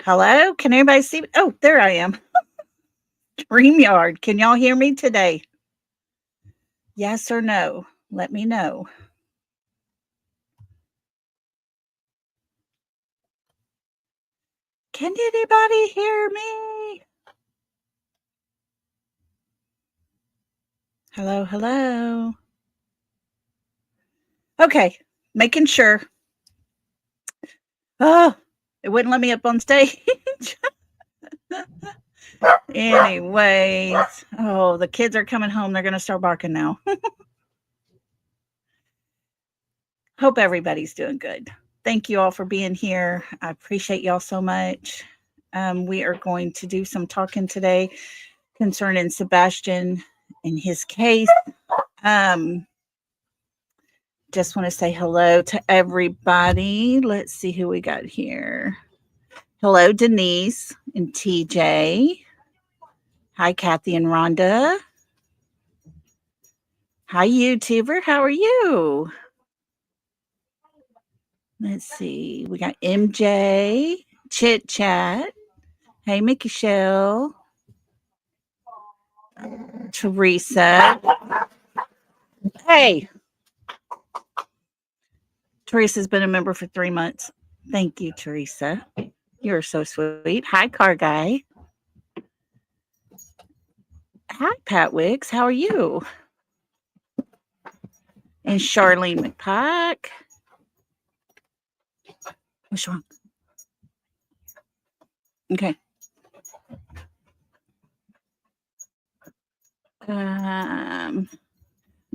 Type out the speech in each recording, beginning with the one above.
Hello? Can anybody see me? Oh, there I am. StreamYard. Can y'all hear me today? Yes or no? Let me know. Can anybody hear me? Hello, hello. Okay, making sure. Oh, it wouldn't let me up on stage. Anyways, oh, the kids are coming home. They're going to start barking now. Hope everybody's doing good. Thank you all for being here. I appreciate y'all so much. We are going to do some talking today concerning Sebastian and his case. Um, just want to say hello to everybody. Let's see who we got here. Hello, Denise and TJ. Hi, Kathy and Rhonda. Hi, YouTuber. How are you? Let's see. We got MJ, Chit Chat. Hey, Mickey Shell. Teresa. Hey, Teresa's been a member for 3 months. Thank you, Teresa. You're so sweet. Hi, Car Guy. Hi, Pat Wicks. How are you? And Charlene McPack. What's wrong? Okay. Um,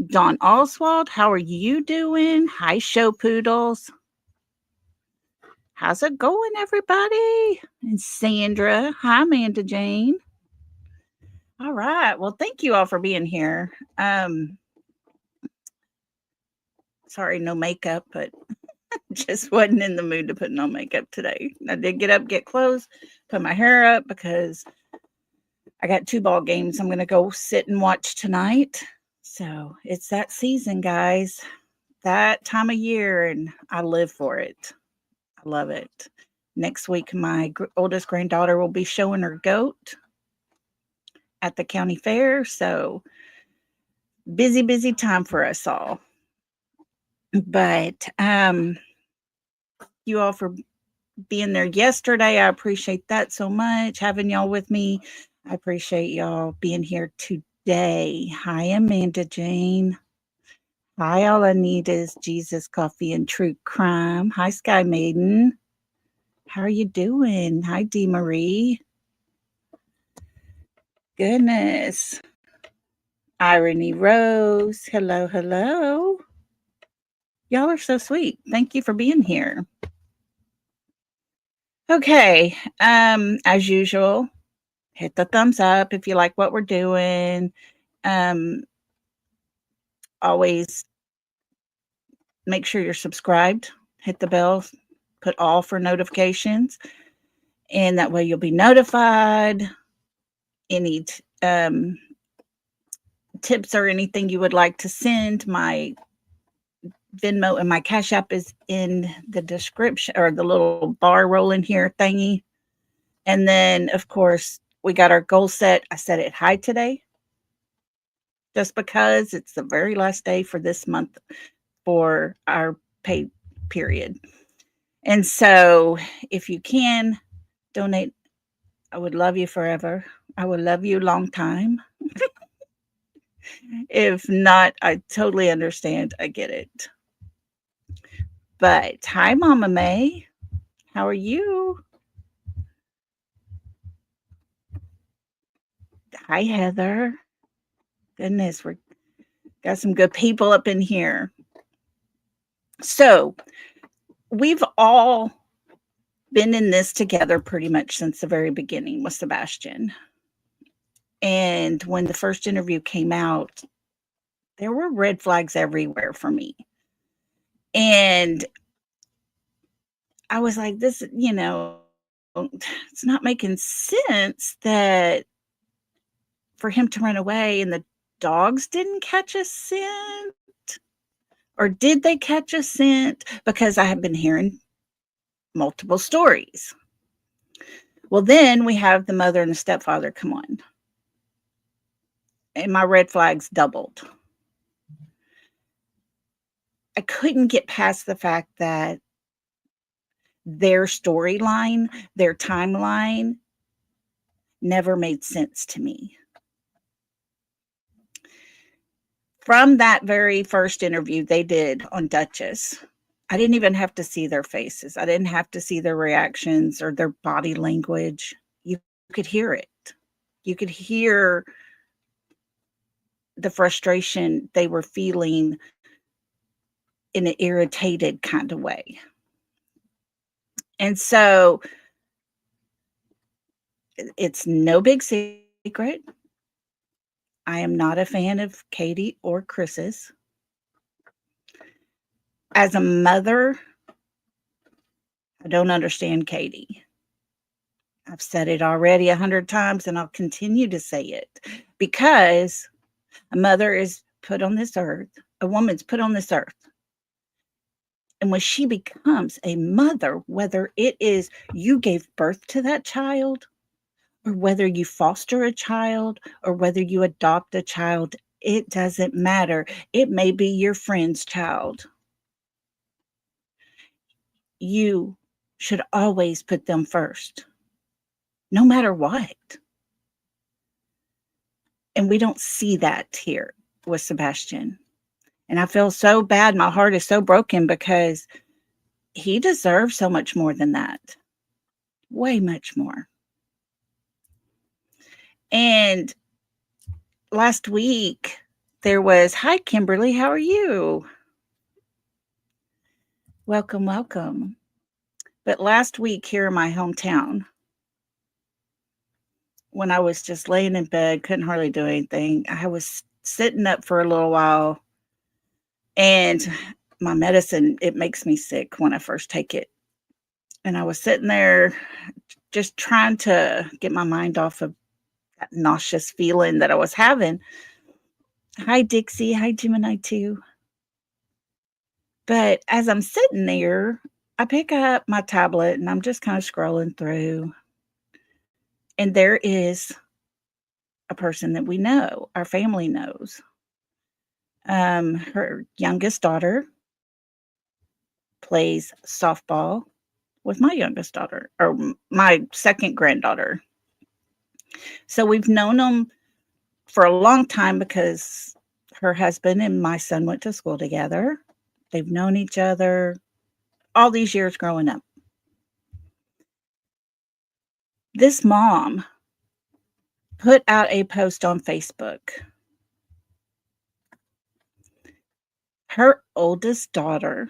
Don Oswald, how are you doing? Hi, Show Poodles. How's it going, everybody? And Sandra. Hi, Amanda Jane. All right. Well, thank you all for being here. Sorry, no makeup, but just wasn't in the mood to put on makeup today. I did get up, get clothes, put my hair up because I got 2 ball games I'm going to go sit and watch tonight. So it's that season, guys. That time of year, and I live for it. I love it. Next week, my oldest granddaughter will be showing her goat at the county fair. So busy, busy time for us all. But you all for being there yesterday. I appreciate that so much. Having y'all with me. I appreciate y'all being here today. Hi, Amanda Jane. Hi, all I need is Jesus, coffee, and true crime. Hi, Sky Maiden. How are you doing? Hi, Dee Marie. Goodness. Irony Rose. Hello, hello. Y'all are so sweet. Thank you for being here. Okay. As usual, hit the thumbs up if you like what we're doing. Always make sure you're subscribed. Hit the bell. Put all for notifications. And that way you'll be notified. Any tips or anything you would like to send, my Venmo and my Cash App is in the description, or the little bar rolling here thingy. And then, of course, we got our goal set. I set it high today just because it's the very last day for this month for our pay period. And so if you can donate, I would love you forever. I would love you a long time. If not, I totally understand. I get it. But hi, Mama May. How are you? Hi, Heather. Goodness, we got some good people up in here. So we've all been in this together pretty much since the very beginning with Sebastian. And when the first interview came out, there were red flags everywhere for me. And I was like, this, it's not making sense that for him to run away and the dogs didn't catch a scent. Or did they catch a scent? Because I have been hearing multiple stories. Well, then we have the mother and the stepfather come on, and my red flags doubled. I couldn't get past the fact that their storyline, their timeline never made sense to me. From that very first interview they did on Duchess, I didn't even have to see their faces. I didn't have to see their reactions or their body language. You could hear it. You could hear the frustration they were feeling in an irritated kind of way. And so it's no big secret. I am not a fan of Katie or Chris's. As a mother, I don't understand Katie. I've said it already 100 times and I'll continue to say it because a mother is put on this earth, a woman's put on this earth. And when she becomes a mother, whether it is you gave birth to that child, or whether you foster a child, or whether you adopt a child, it doesn't matter. It may be your friend's child. You should always put them first, no matter what. And we don't see that here with Sebastian. And I feel so bad. My heart is so broken because he deserves so much more than that. Way much more. And last week there was, hi, Kimberly, how are you? Welcome, welcome. But last week here in my hometown, when I was just laying in bed, couldn't hardly do anything, I was sitting up for a little while, and my medicine, it makes me sick when I first take it. And I was sitting there just trying to get my mind off of that nauseous feeling that I was having. Hi, Dixie. Hi, Gemini 2. But as I'm sitting there, I pick up my tablet and I'm just kind of scrolling through. And there is a person that we know, our family knows. Her youngest daughter plays softball with my youngest daughter, or my second granddaughter. So we've known them for a long time because her husband and my son went to school together. They've known each other all these years growing up. This mom put out a post on Facebook. Her oldest daughter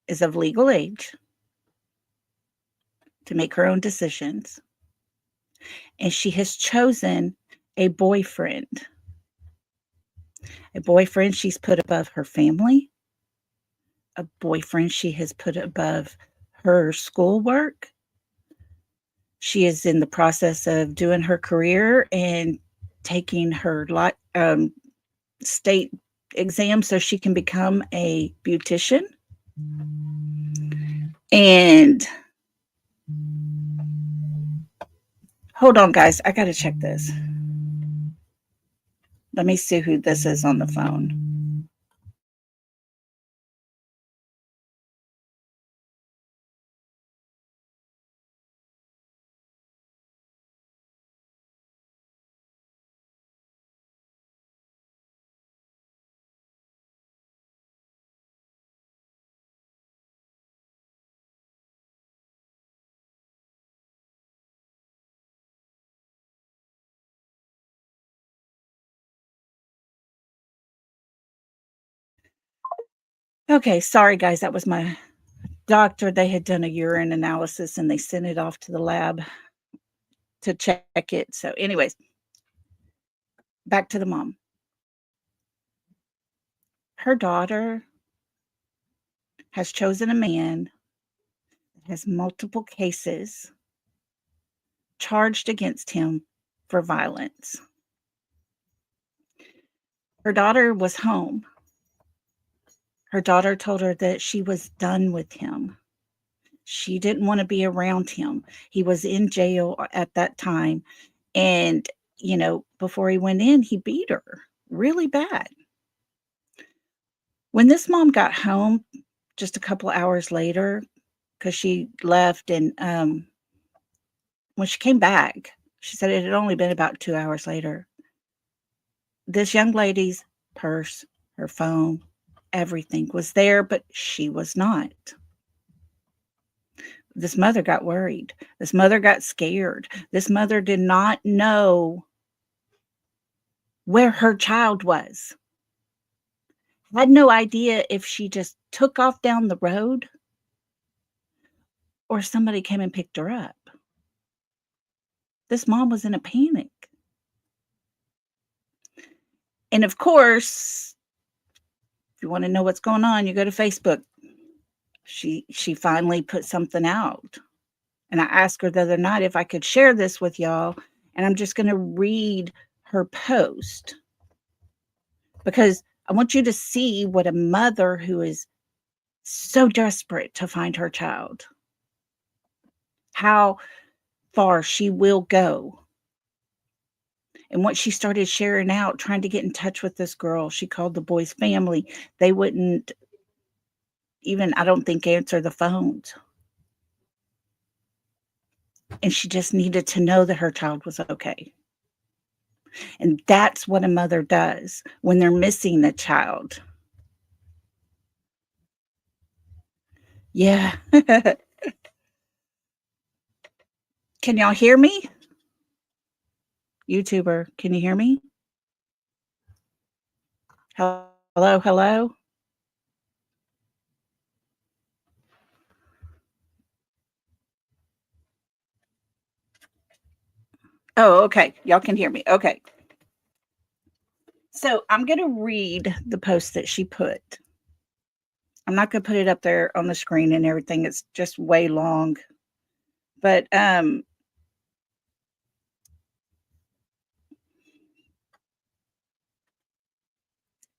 is of legal age to make her own decisions, and she has chosen a boyfriend. A boyfriend she's put above her family, a boyfriend she has put above her schoolwork. She is in the process of doing her career and taking her state exam so she can become a beautician. And hold on, guys, I gotta check this. Let me see who this is on the phone. Okay, sorry, guys, that was my doctor. They had done a urine analysis and they sent it off to the lab to check it. So, anyways, back to the mom. Her daughter has chosen a man that has multiple cases charged against him for violence. Her daughter was home. Her daughter told her that she was done with him. She didn't want to be around him. He was in jail at that time. And, before he went in, he beat her really bad. When this mom got home just a couple hours later, because she left, and when she came back, she said it had only been about 2 hours later. This young lady's purse, her phone, everything was there, but she was not. This mother got worried. This mother got scared. This mother did not know where her child was. Had no idea if she just took off down the road or somebody came and picked her up. This mom was in a panic. And of course, if you want to know what's going on, you go to Facebook. She finally put something out. And I asked her the other night if I could share this with y'all. And I'm just going to read her post because I want you to see what a mother who is so desperate to find her child, how far she will go. And what she started sharing out, trying to get in touch with this girl, she called the boy's family. They wouldn't even, I don't think, answer the phones. And she just needed to know that her child was okay. And that's what a mother does when they're missing a child. Yeah. Can y'all hear me? YouTuber, can you hear me? Hello, hello? Oh, okay. Y'all can hear me. Okay. So I'm going to read the post that she put. I'm not going to put it up there on the screen and everything. It's just way long. But I'm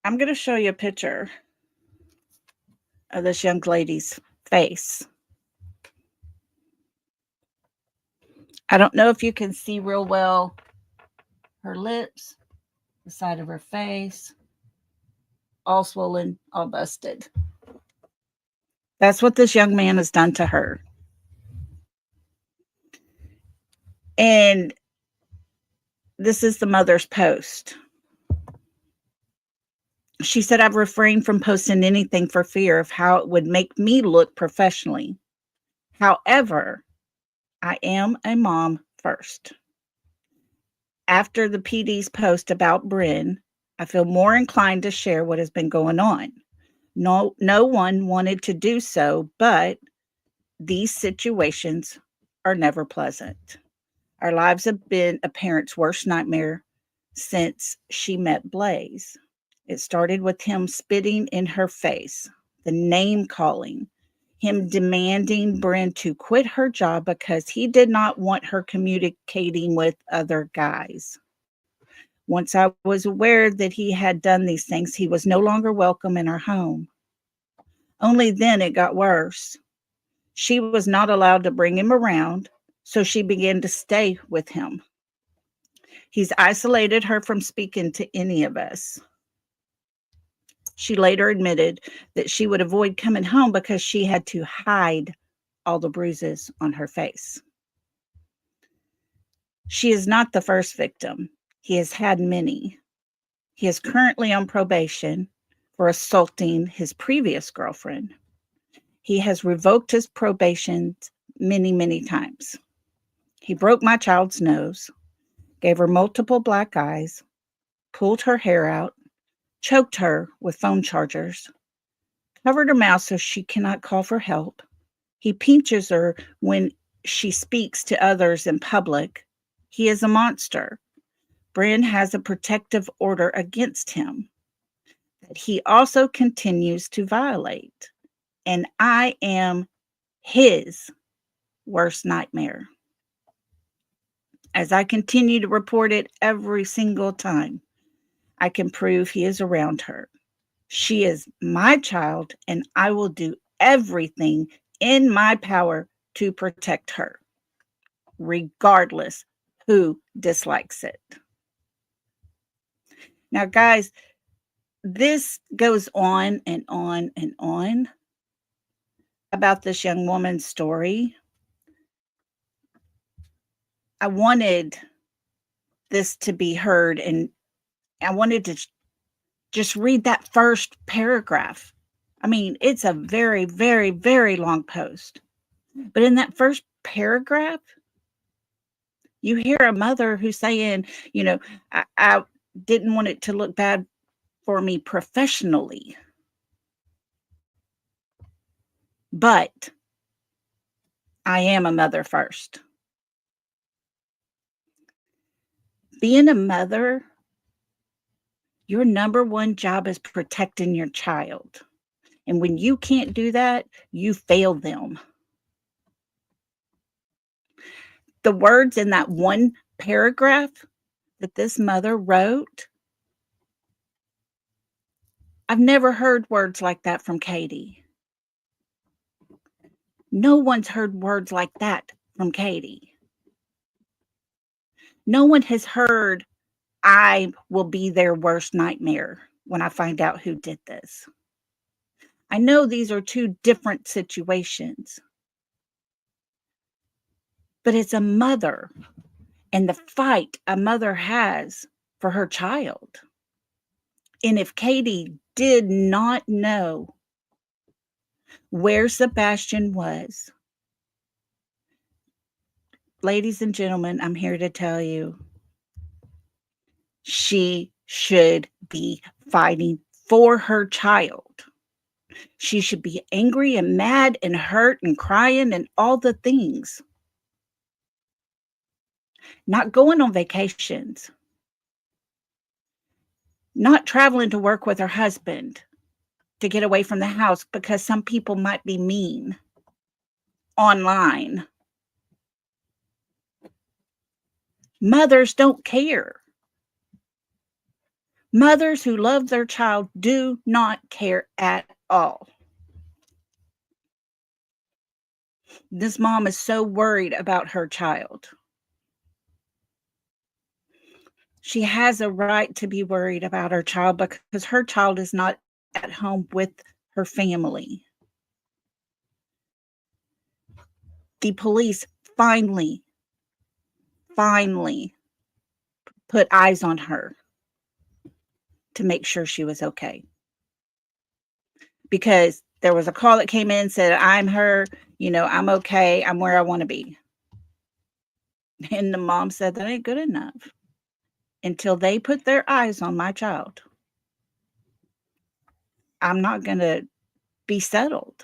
going to show you a picture of this young lady's face. I don't know if you can see real well her lips, the side of her face, all swollen, all busted. That's what this young man has done to her. And this is the mother's post. She said, I've refrained from posting anything for fear of how it would make me look professionally. However, I am a mom first. After the PD's post about Bryn, I feel more inclined to share what has been going on. No one wanted to do so, but these situations are never pleasant. Our lives have been a parent's worst nightmare since she met Blaze. It started with him spitting in her face, the name calling, him demanding Bryn to quit her job because he did not want her communicating with other guys. Once I was aware that he had done these things, he was no longer welcome in our home. Only then it got worse. She was not allowed to bring him around, so she began to stay with him. He's isolated her from speaking to any of us. She later admitted that she would avoid coming home because she had to hide all the bruises on her face. She is not the first victim. He has had many. He is currently on probation for assaulting his previous girlfriend. He has revoked his probation many, many times. He broke my child's nose, gave her multiple black eyes, pulled her hair out, choked her with phone chargers, covered her mouth so she cannot call for help. He pinches her when she speaks to others in public. He is a monster. Bryn has a protective order against him that he also continues to violate. And I am his worst nightmare. As I continue to report it every single time, I can prove he is around her. She is my child, and I will do everything in my power to protect her, regardless who dislikes it. Now, guys, this goes on and on and on about this young woman's story. I wanted this to be heard, and I wanted to just read that first paragraph. I mean, it's a very, very, very long post. But in that first paragraph, you hear a mother who's saying, I didn't want it to look bad for me professionally, but I am a mother first. Being a mother, your number one job is protecting your child. And when you can't do that, you fail them. The words in that one paragraph that this mother wrote, I've never heard words like that from Katie. No one's heard words like that from Katie. No one has heard, I will be their worst nightmare when I find out who did this. I know these are two different situations, but it's a mother and the fight a mother has for her child. And if Katie did not know where Sebastian was, ladies and gentlemen, I'm here to tell you, she should be fighting for her child. She should be angry and mad and hurt and crying and all the things. Not going on vacations. Not traveling to work with her husband to get away from the house because some people might be mean online. Mothers don't care. Mothers who love their child do not care at all. This mom is so worried about her child. She has a right to be worried about her child because her child is not at home with her family. The police finally put eyes on her to make sure she was okay. Because there was a call that came in and said, I'm her, I'm okay, I'm where I want to be. And the mom said, that ain't good enough. Until they put their eyes on my child, I'm not going to be settled.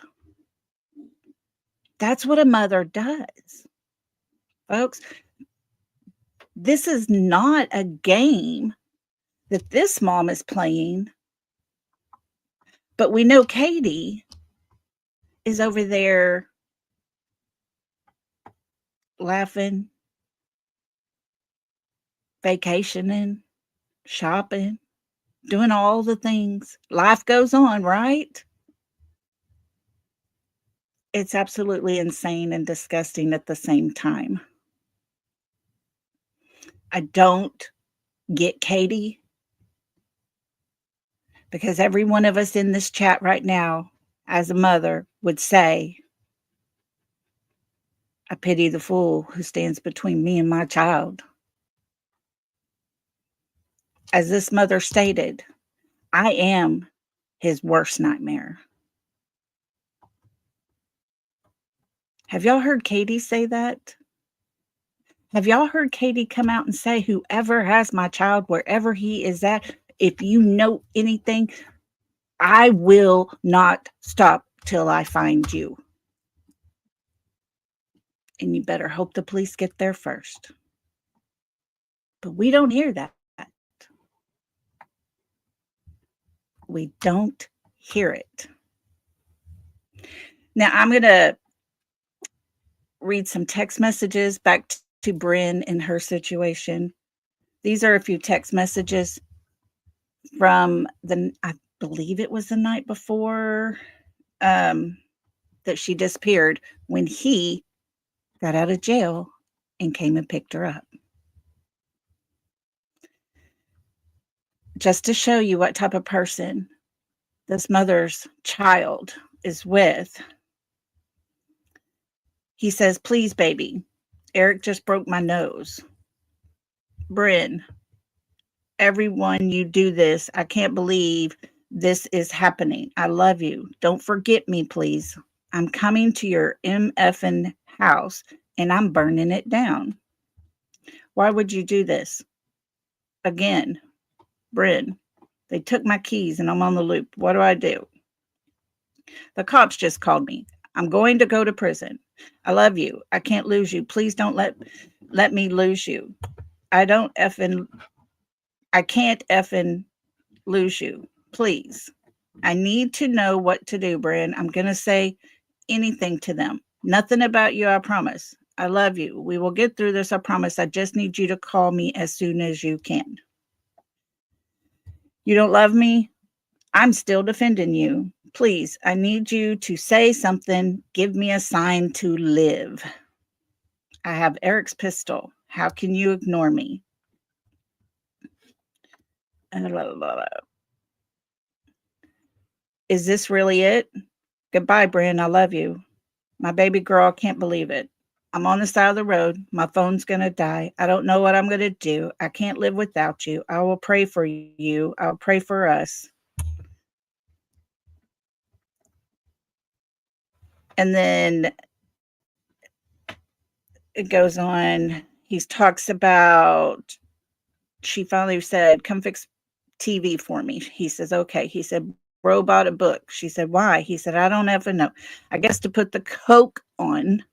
That's what a mother does. Folks, this is not a game that this mom is playing, but we know Katie is over there laughing, vacationing, shopping, doing all the things. Life goes on, right? It's absolutely insane and disgusting at the same time. I don't get Katie, because every one of us in this chat right now, as a mother, would say, I pity the fool who stands between me and my child. As this mother stated, I am his worst nightmare. Have y'all heard Katie say that? Have y'all heard Katie come out and say, whoever has my child, wherever he is at, if you know anything, I will not stop till I find you. And you better hope the police get there first. But we don't hear that. We don't hear it. Now, I'm going to read some text messages back to Bryn in her situation. These are a few text messages from I believe it was the night before. that she disappeared when he got out of jail and came and picked her up. Just to show you what type of person this mother's child is with, he says, "Please, baby, Eric just broke my nose. Bryn, everyone, you do this. I can't believe this is happening. I love you. Don't forget me, please. I'm coming to your MFN house and I'm burning it down. Why would you do this? Again, Bryn, they took my keys and I'm on the loop. What do I do? The cops just called me. I'm going to go to prison. I love you. I can't lose you. Please don't let me lose you. I don't effing I can't effing lose you. Please. I need to know what to do, Bryn. I'm going to say anything to them. Nothing about you, I promise. I love you. We will get through this, I promise. I just need you to call me as soon as you can. You don't love me? I'm still defending you. Please, I need you to say something. Give me a sign to live. I have Eric's pistol. How can you ignore me? Is this really it? Goodbye, Bryn. I love you. My baby girl can't believe it. I'm on the side of the road. My phone's going to die. I don't know what I'm going to do. I can't live without you. I will pray for you. I'll pray for us. And then it goes on. He talks about, she finally said, come fix TV for me. He says, okay. He said, bro bought a book. She said, why? He said, I don't ever know. I guess to put the Coke on.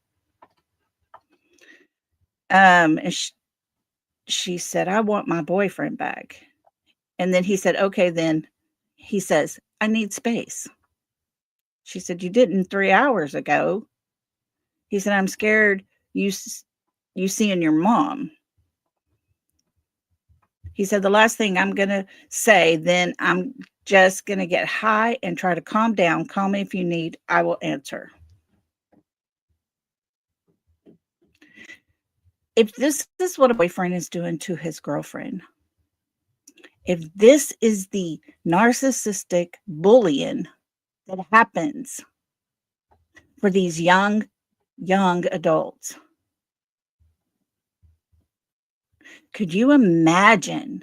And she said, I want my boyfriend back. And then he said, okay, then he says, I need space. She said, you didn't 3 hours ago. He said, I'm scared you seeing your mom. He said, the last thing I'm going to say, then I'm just going to get high and try to calm down. Call me if you need. I will answer. If this is what a boyfriend is doing to his girlfriend, if this is the narcissistic bullying that happens for these young adults, could you imagine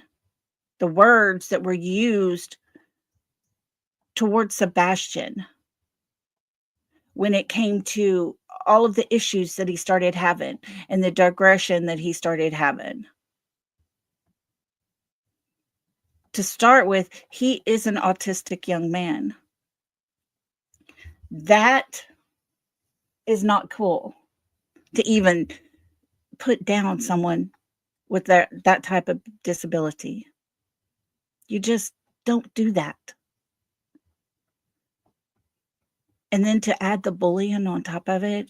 the words that were used towards Sebastian when it came to all of the issues that he started having and the digression that he started having? To start with, he is an autistic young man. That is not cool to even put down someone with that type of disability. You just don't do that. And then to add the bullying on top of it.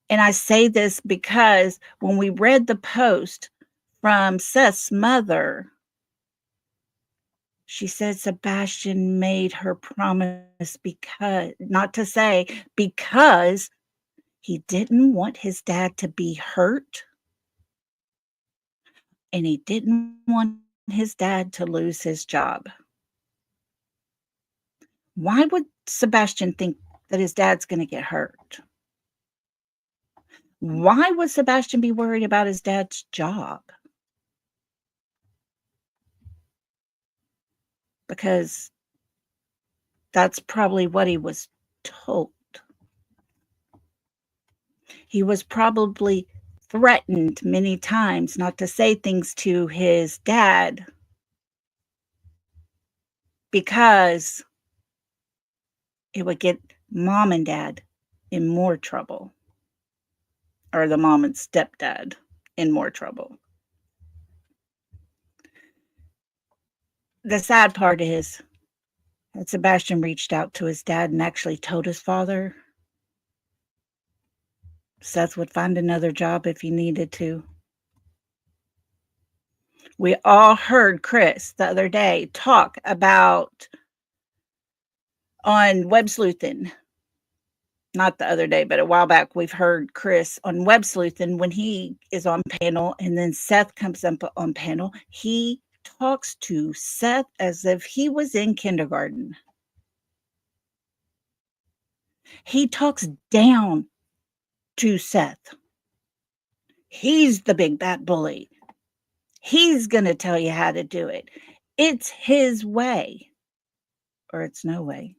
And I say this because when we read the post from Seth's mother, she said Sebastian made her promise because, not to say, because he didn't want his dad to be hurt and he didn't want his dad to lose his job. Why would Sebastian think that his dad's going to get hurt? Why would Sebastian be worried about his dad's job? Because that's probably what he was told. He was probably threatened many times not to say things to his dad because it would get mom and dad in more trouble, or the mom and stepdad in more trouble. The sad part is that Sebastian reached out to his dad and actually told his father Seth would find another job if he needed to. We all heard Chris the other day talk about on Web Sleuthin' not the other day, but a while back, we've heard Chris on Web Sleuth, and when he is on panel and then Seth comes up on panel, he talks to Seth as if he was in kindergarten. He talks down to Seth. He's the big bad bully. He's going to tell you how to do it. It's his way, or it's no way.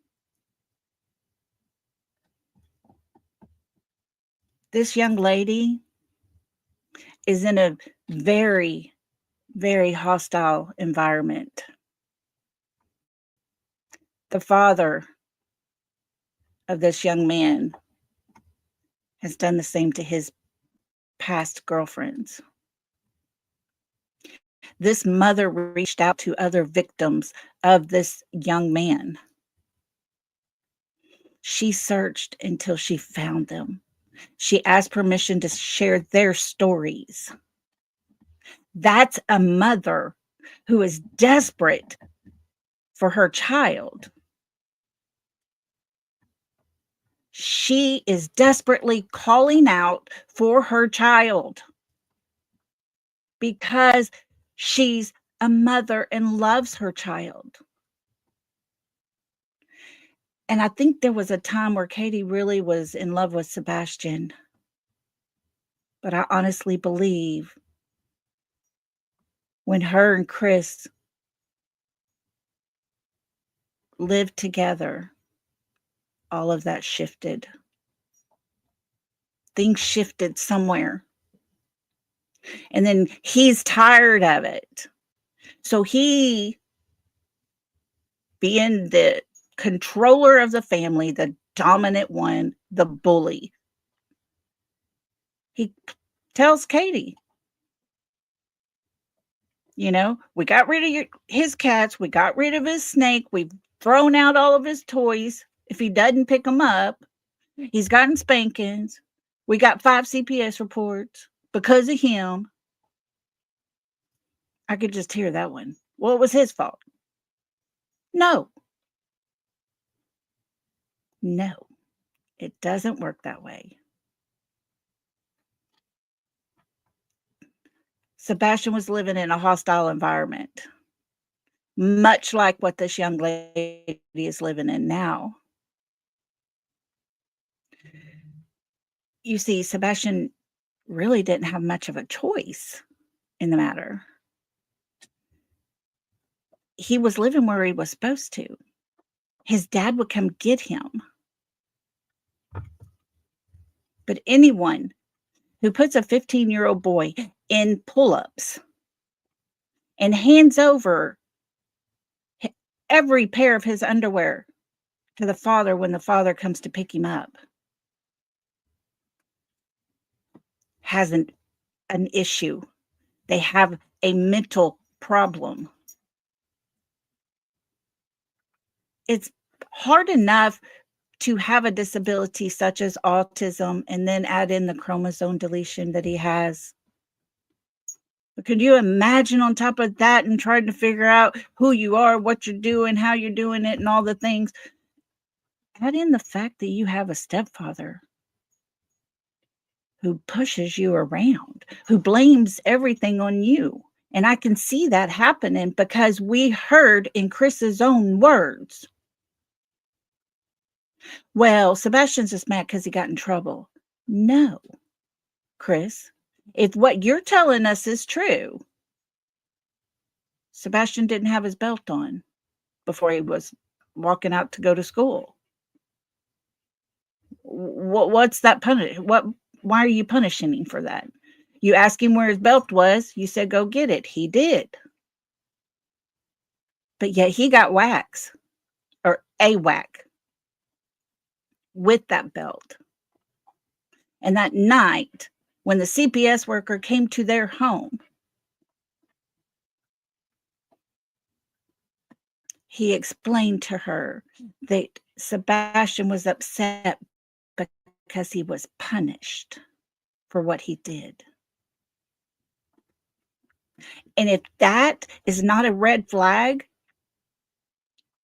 This young lady is in a very, very hostile environment. The father of this young man has done the same to his past girlfriends. This mother reached out to other victims of this young man. She searched until she found them. She asked permission to share their stories. That's a mother who is desperate for her child. She is desperately calling out for her child because she's a mother and loves her child. And I think there was a time where Katie really was in love with Sebastian. But I honestly believe when her and Chris lived together, all of that shifted. Things shifted somewhere. And then he's tired of it. So he, being the controller of the family, the dominant one, the bully, he tells Katie, we got rid of his cats. We got rid of his snake. We've thrown out all of his toys. If he doesn't pick them up, he's gotten spankings. We got 5 CPS reports because of him. I could just hear that one. Well, it was his fault. No, it doesn't work that way. Sebastian was living in a hostile environment, much like what this young lady is living in now. You see, Sebastian really didn't have much of a choice in the matter. He was living where he was supposed to. His dad would come get him. But anyone who puts a 15-year-old boy in pull-ups and hands over every pair of his underwear to the father when the father comes to pick him up has an issue. They have a mental problem. It's hard enough to have a disability such as autism and then add in the chromosome deletion that he has. But could you imagine on top of that and trying to figure out who you are, what you're doing, how you're doing it, and all the things? Add in the fact that you have a stepfather who pushes you around, who blames everything on you. And I can see that happening because we heard in Chris's own words, well, Sebastian's just mad because he got in trouble. No, Chris, if what you're telling us is true, Sebastian didn't have his belt on before he was walking out to go to school. What's that punish? Why are you punishing him for that? You asked him where his belt was. You said, go get it. He did. But yet he got whacks or a whack with that belt. And that night, when the CPS worker came to their home, he explained to her that Sebastian was upset because he was punished for what he did. And if that is not a red flag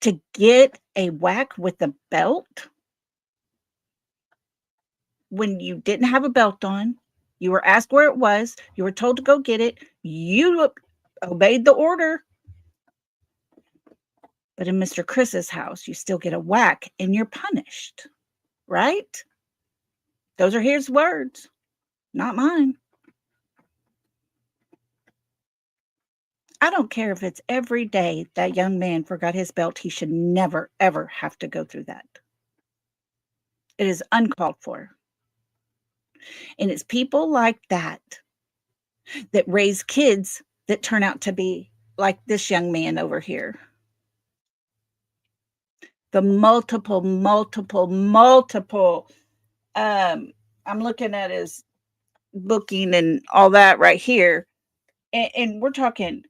to get a whack with a belt, when you didn't have a belt on. You were asked where it was. You were told to go get it. You obeyed the order. But in Mr. Chris's house, you still get a whack and you're punished, right? Those are his words, not mine. I don't care if it's every day that young man forgot his belt. He should never, ever have to go through that. It is uncalled for. And it's people like that that raise kids that turn out to be like this young man over here. The multiple. I'm looking at his booking and all that right here. And we're talking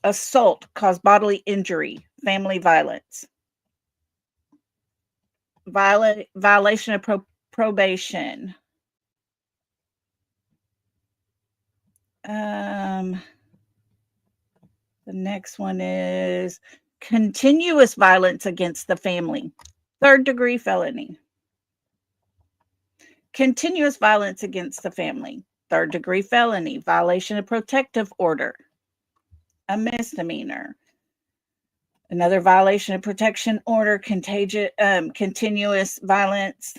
assault, caused bodily injury, family violence, violation of probation. The next one is continuous violence against the family, 3rd-degree felony. Continuous violence against the family, 3rd-degree felony, violation of protective order, a misdemeanor. Another violation of protection order, continuous violence.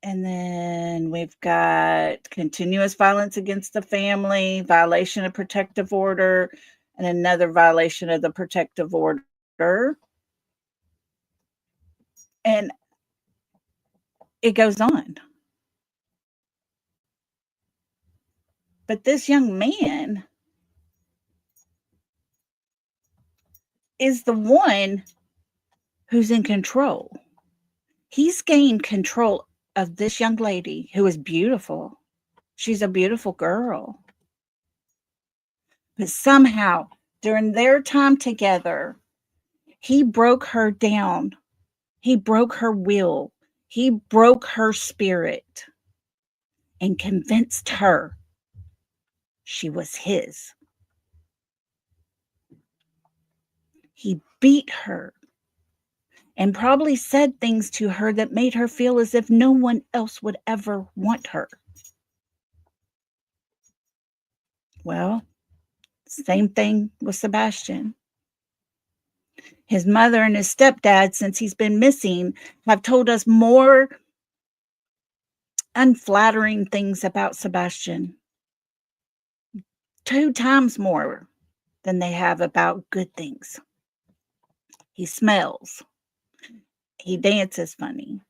And then we've got continuous violence against the family, violation of protective order, and another violation of the protective order. And it goes on. But this young man is the one who's in control. He's gained control of this young lady who is beautiful. She's a beautiful girl. But somehow, during their time together, he broke her down. He broke her will. He broke her spirit and convinced her she was his. He beat her and probably said things to her that made her feel as if no one else would ever want her. Well, same thing with Sebastian. His mother and his stepdad, since he's been missing, have told us more unflattering things about Sebastian. 2 times more than they have about good things. He smells. He dances funny.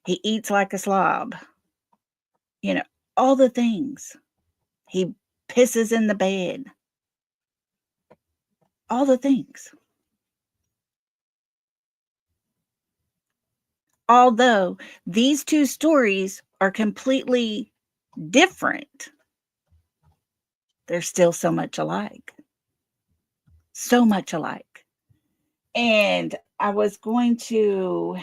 He eats like a slob. You know, all the things. He pisses in the bed. All the things. Although these 2 stories are completely different, they're still so much alike. So much alike. And I was going to,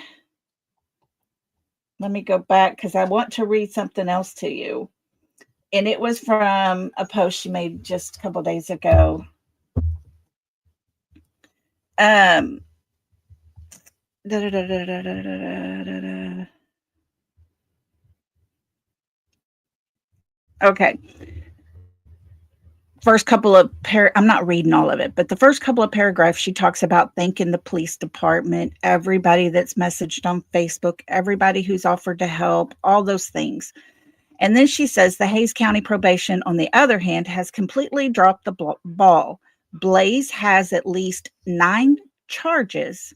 let me go back because I want to read something else to you. And it was from a post she made just a couple days ago. Okay. First couple of I'm not reading all of it, but the first couple of paragraphs, she talks about thanking the police department, everybody that's messaged on Facebook, everybody who's offered to help, all those things. And then she says the Hays County probation, on the other hand, has completely dropped the ball. Blaze has at least 9 charges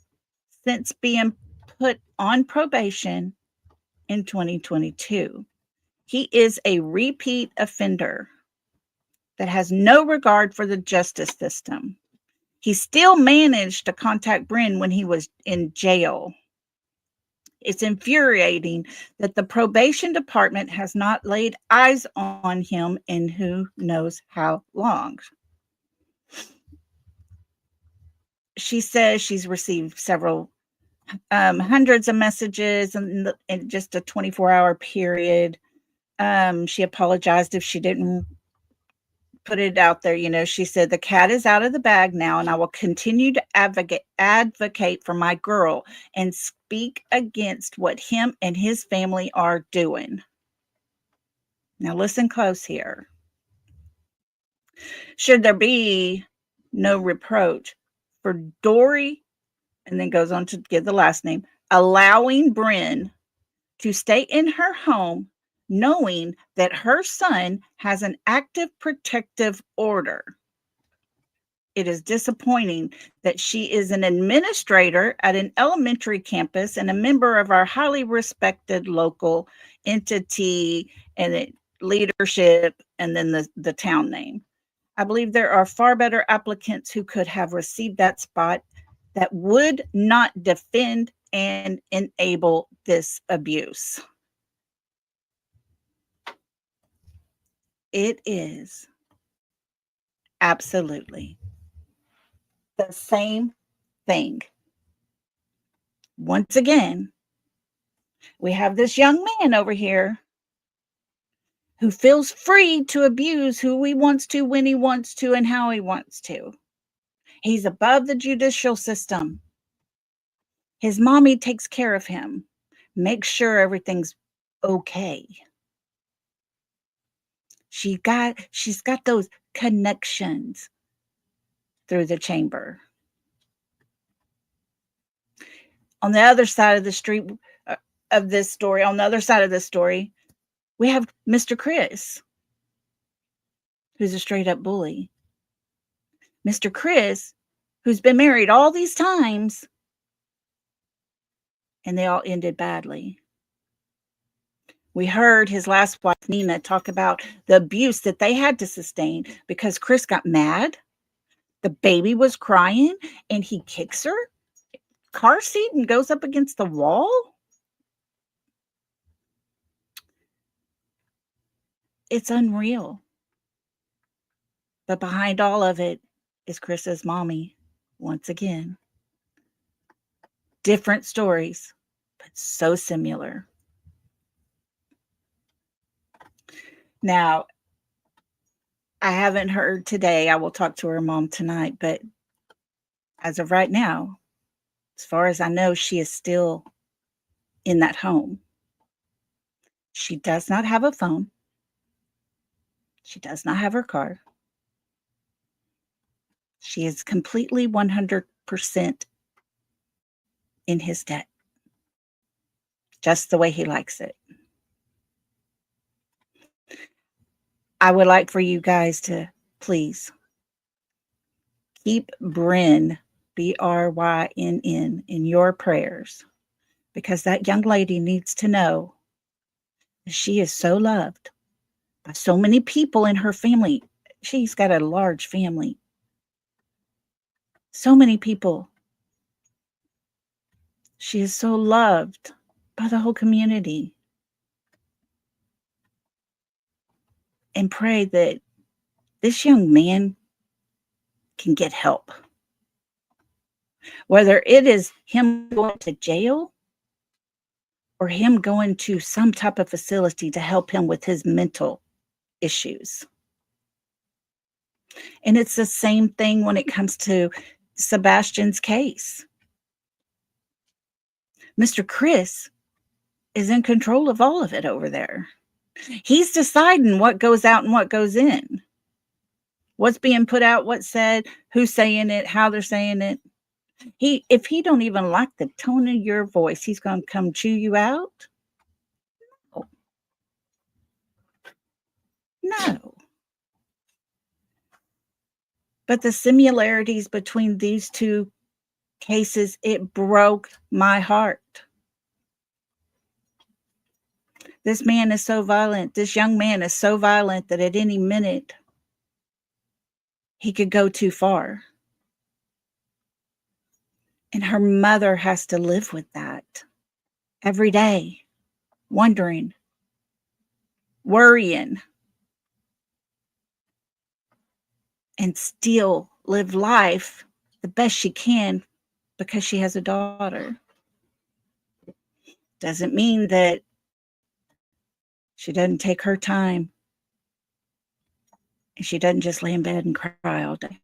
since being put on probation in 2022. He is a repeat offender that has no regard for the justice system. He still managed to contact Bryn when he was in jail. It's infuriating that the probation department has not laid eyes on him in who knows how long. She says she's received several hundreds of messages in just a 24-hour period. She apologized if she didn't put it out there. She said, the cat is out of the bag now, and I will continue to advocate for my girl and speak against what him and his family are doing. Now, listen close here. Should there be no reproach for Dory, and then goes on to give the last name, allowing Bryn to stay in her home, knowing that her son has an active protective order. It is disappointing that she is an administrator at an elementary campus and a member of our highly respected local entity and leadership, and then the town name. I believe there are far better applicants who could have received that spot that would not defend and enable this abuse. It is absolutely the same thing. Once again, we have this young man over here who feels free to abuse who he wants to, when he wants to, and how he wants to. He's above the judicial system. His mommy takes care of him, makes sure everything's okay. She's got those connections through the chamber. On the other side of the street of this story, on the other side of this story, we have Mr. Chris, who's a straight up bully. Mr. Chris, who's been married all these times, and they all ended badly. We heard his last wife, Nina, talk about the abuse that they had to sustain because Chris got mad. The baby was crying, and he kicks her car seat and goes up against the wall. It's unreal. But behind all of it is Chris's mommy, once again. Different stories, but so similar. Now, I haven't heard today. I will talk to her mom tonight, but as of right now, as far as I know, she is still in that home. She does not have a phone. She does not have her car. She is completely 100% in his debt, just the way he likes it. I would like for you guys to please keep Bryn, Brynn, in your prayers, because that young lady needs to know that she is so loved by so many people in her family. She's got a large family. So many people. She is so loved by the whole community. And pray that this young man can get help. Whether it is him going to jail or him going to some type of facility to help him with his mental issues. And it's the same thing when it comes to Sebastian's case. Mr. Chris is in control of all of it over there. He's deciding what goes out and what goes in. What's being put out, what's said, who's saying it, how they're saying it. If he don't even like the tone of your voice, he's going to come chew you out? No. But the similarities between these two cases, it broke my heart. This man is so violent. This young man is so violent that at any minute, he could go too far. And her mother has to live with that every day, wondering, worrying, and still live life the best she can because she has a daughter. Doesn't mean that she doesn't take her time And she doesn't just lay in bed and cry all day.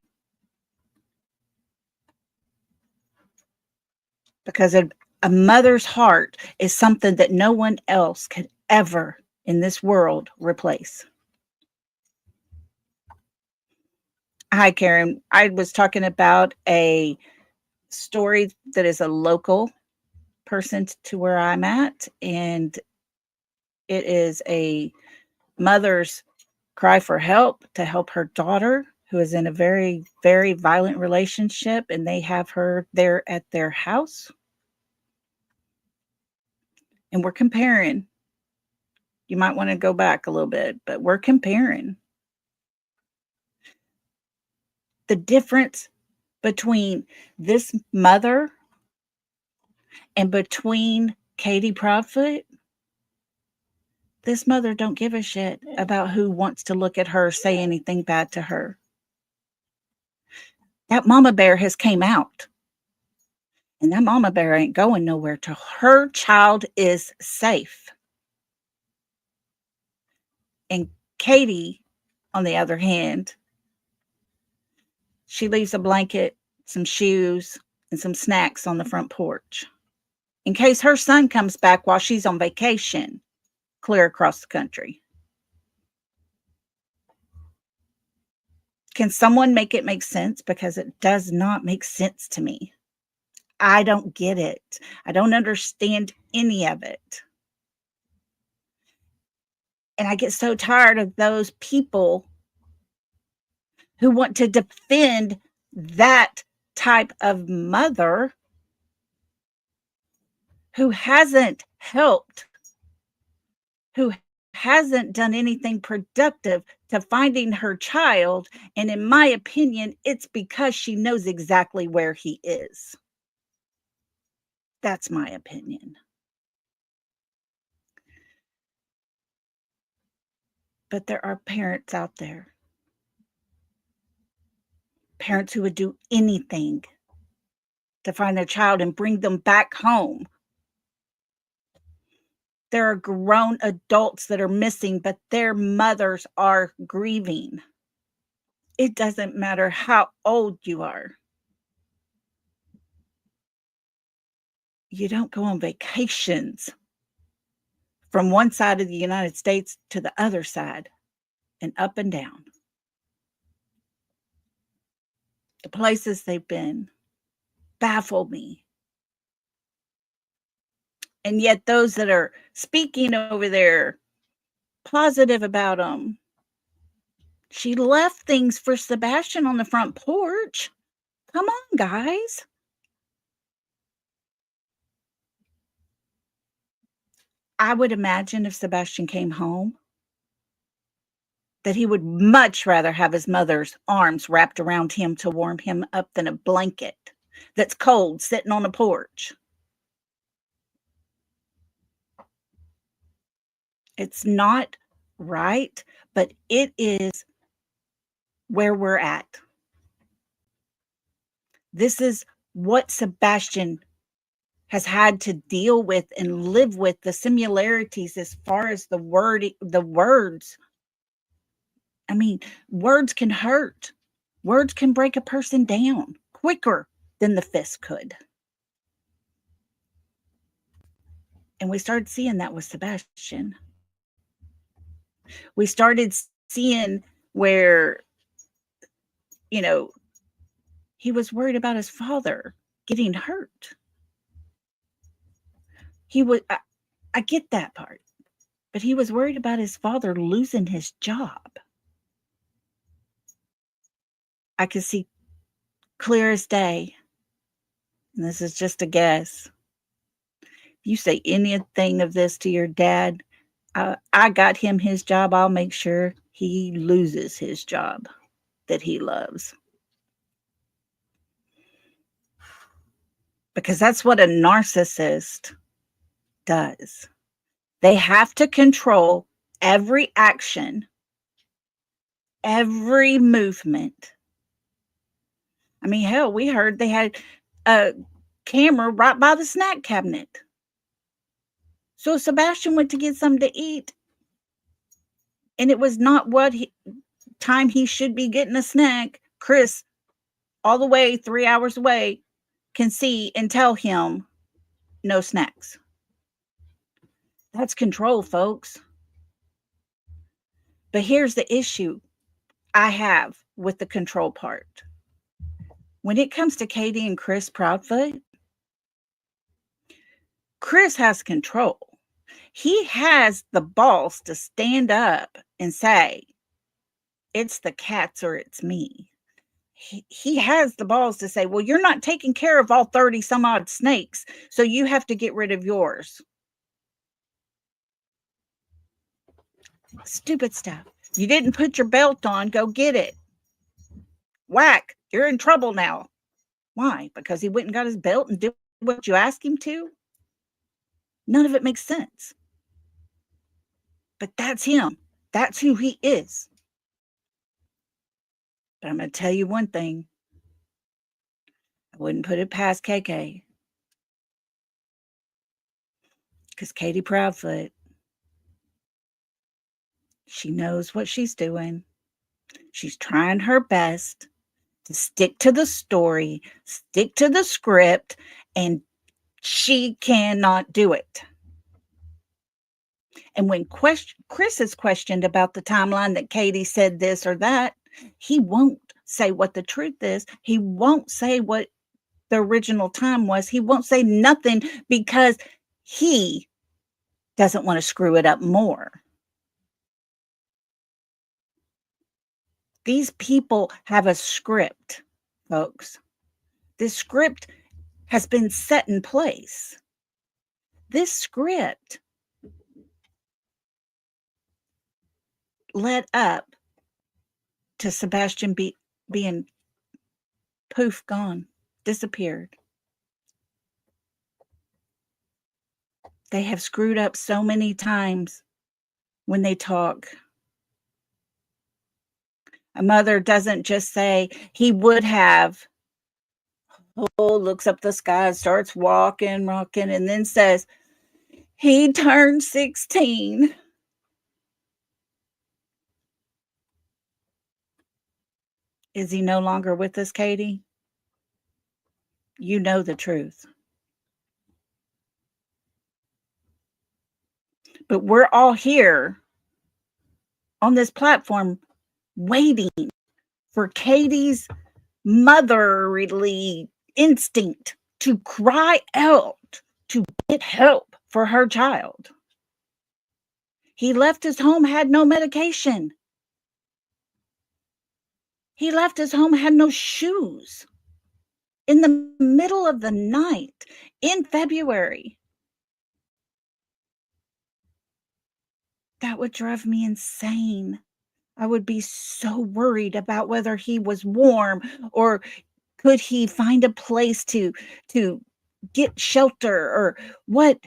Because a mother's heart is something that no one else could ever in this world replace. Hi, Karen. I was talking about a story that is a local person to where I'm at, and it is a mother's cry for help to help her daughter who is in a very, very violent relationship, and they have her there at their house. And we're comparing. You might want to go back a little bit, but we're comparing the difference between this mother and between Katie Proudfoot. This mother don't give a shit about who wants to look at her, say anything bad to her. That mama bear has came out. And that mama bear ain't going nowhere till her child is safe. And Katie, on the other hand, she leaves a blanket, some shoes, and some snacks on the front porch in case her son comes back while she's on vacation clear across the country. Can someone make it make sense? Because it does not make sense to me. I don't get it. I don't understand any of it. And I get so tired of those people who want to defend that type of mother who hasn't helped, who hasn't done anything productive to finding her child. And in my opinion, it's because she knows exactly where he is. That's my opinion. But there are parents out there, parents who would do anything to find their child and bring them back home. There are grown adults that are missing, but their mothers are grieving. It doesn't matter how old you are. You don't go on vacations from one side of the United States to the other side and up and down. The places they've been baffle me. And yet those that are speaking over there positive about them, she left things for Sebastian on the front porch. Come on, guys. I would imagine if Sebastian came home that he would much rather have his mother's arms wrapped around him to warm him up than a blanket that's cold sitting on the porch. It's not right, but it is where we're at. This is what Sebastian has had to deal with and live with, the similarities as far as the words. I mean, words can hurt. Words can break a person down quicker than the fist could. And we started seeing that with Sebastian. We started seeing where, you know, he was worried about his father getting hurt. He would, I get that part, but he was worried about his father losing his job. I could see clear as day, and this is just a guess. If you say anything of this to your dad, I got him his job. I'll make sure he loses his job that he loves. Because that's what a narcissist does. They have to control every action, every movement. I mean, hell, we heard they had a camera right by the snack cabinet. So Sebastian went to get something to eat, and it was not what time he should be getting a snack, Chris, all the way 3 hours away, can see and tell him no snacks. That's control, folks. But here's the issue I have with the control part. When it comes to Katie and Chris Proudfoot, Chris has control. He has the balls to stand up and say, it's the cats or it's me. He has the balls to say, well, you're not taking care of all 30 some odd snakes, so you have to get rid of yours. Stupid stuff. You didn't put your belt on, go get it. Whack, you're in trouble now. Why? Because he went and got his belt and did what you asked him to? None of it makes sense. But that's him. That's who he is. But I'm going to tell you one thing. I wouldn't put it past KK. Because Katie Proudfoot, she knows what she's doing. She's trying her best to stick to the story, stick to the script, and she cannot do it. And when Chris is questioned about the timeline that Katie said this or that, he won't say what the truth is. He won't say what the original time was. He won't say nothing because he doesn't want to screw it up more. These people have a script, folks. This script has been set in place. This script led up to Sebastian being poof, gone, disappeared. They have screwed up so many times when they talk. A mother doesn't just say, he would have. Oh, looks up the sky, starts walking, rocking, and then says, he turned 16. Is he no longer with us, Katie? You know the truth. But we're all here on this platform waiting for Katie's motherly instinct to cry out to get help for her child. He left his home, had no medication. He left his home, had no shoes. In the middle of the night, in February. That would drive me insane. I would be so worried about whether he was warm or could he find a place to get shelter or what.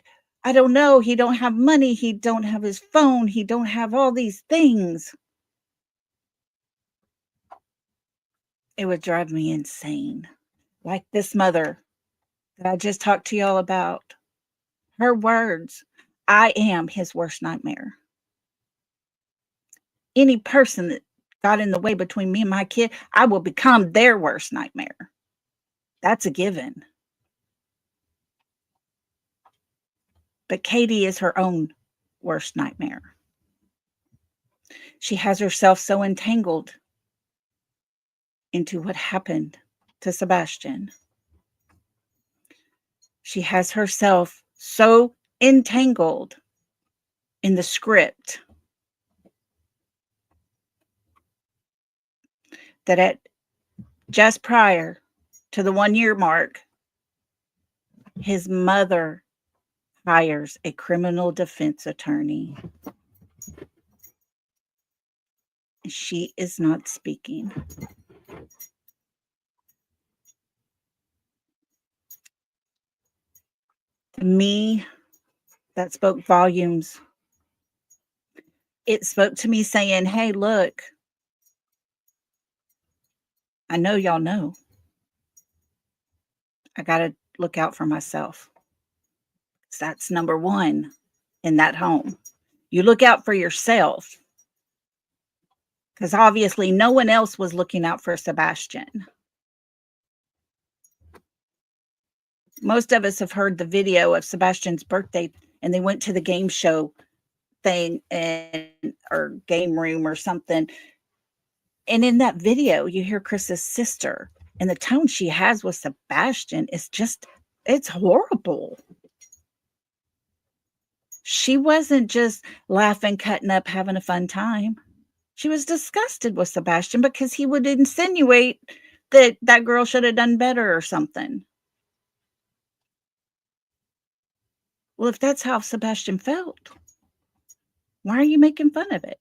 I don't know. He don't have money. He don't have his phone. He don't have all these things. It would drive me insane. Like this mother that I just talked to y'all about. Her words, I am his worst nightmare. Any person that got in the way between me and my kid, I will become their worst nightmare. That's a given. But Katie is her own worst nightmare. She has herself so entangled into what happened to Sebastian. She has herself so entangled in the script that at just prior to the 1 year mark, his mother hires a criminal defense attorney. She is not speaking. To me, that spoke volumes. It spoke to me saying, hey, look, I know y'all know. I got to look out for myself. That's number one in that home. You look out for yourself. because obviously no one else was looking out for Sebastian. Most of us have heard the video of Sebastian's birthday, and they went to the game show thing and or game room or something. And in that video, you hear Chris's sister, and the tone she has with Sebastian is just, it's horrible. She wasn't just laughing, cutting up, having a fun time. She was disgusted with Sebastian because he would insinuate that that girl should have done better or something. Well, if that's how Sebastian felt, why are you making fun of it?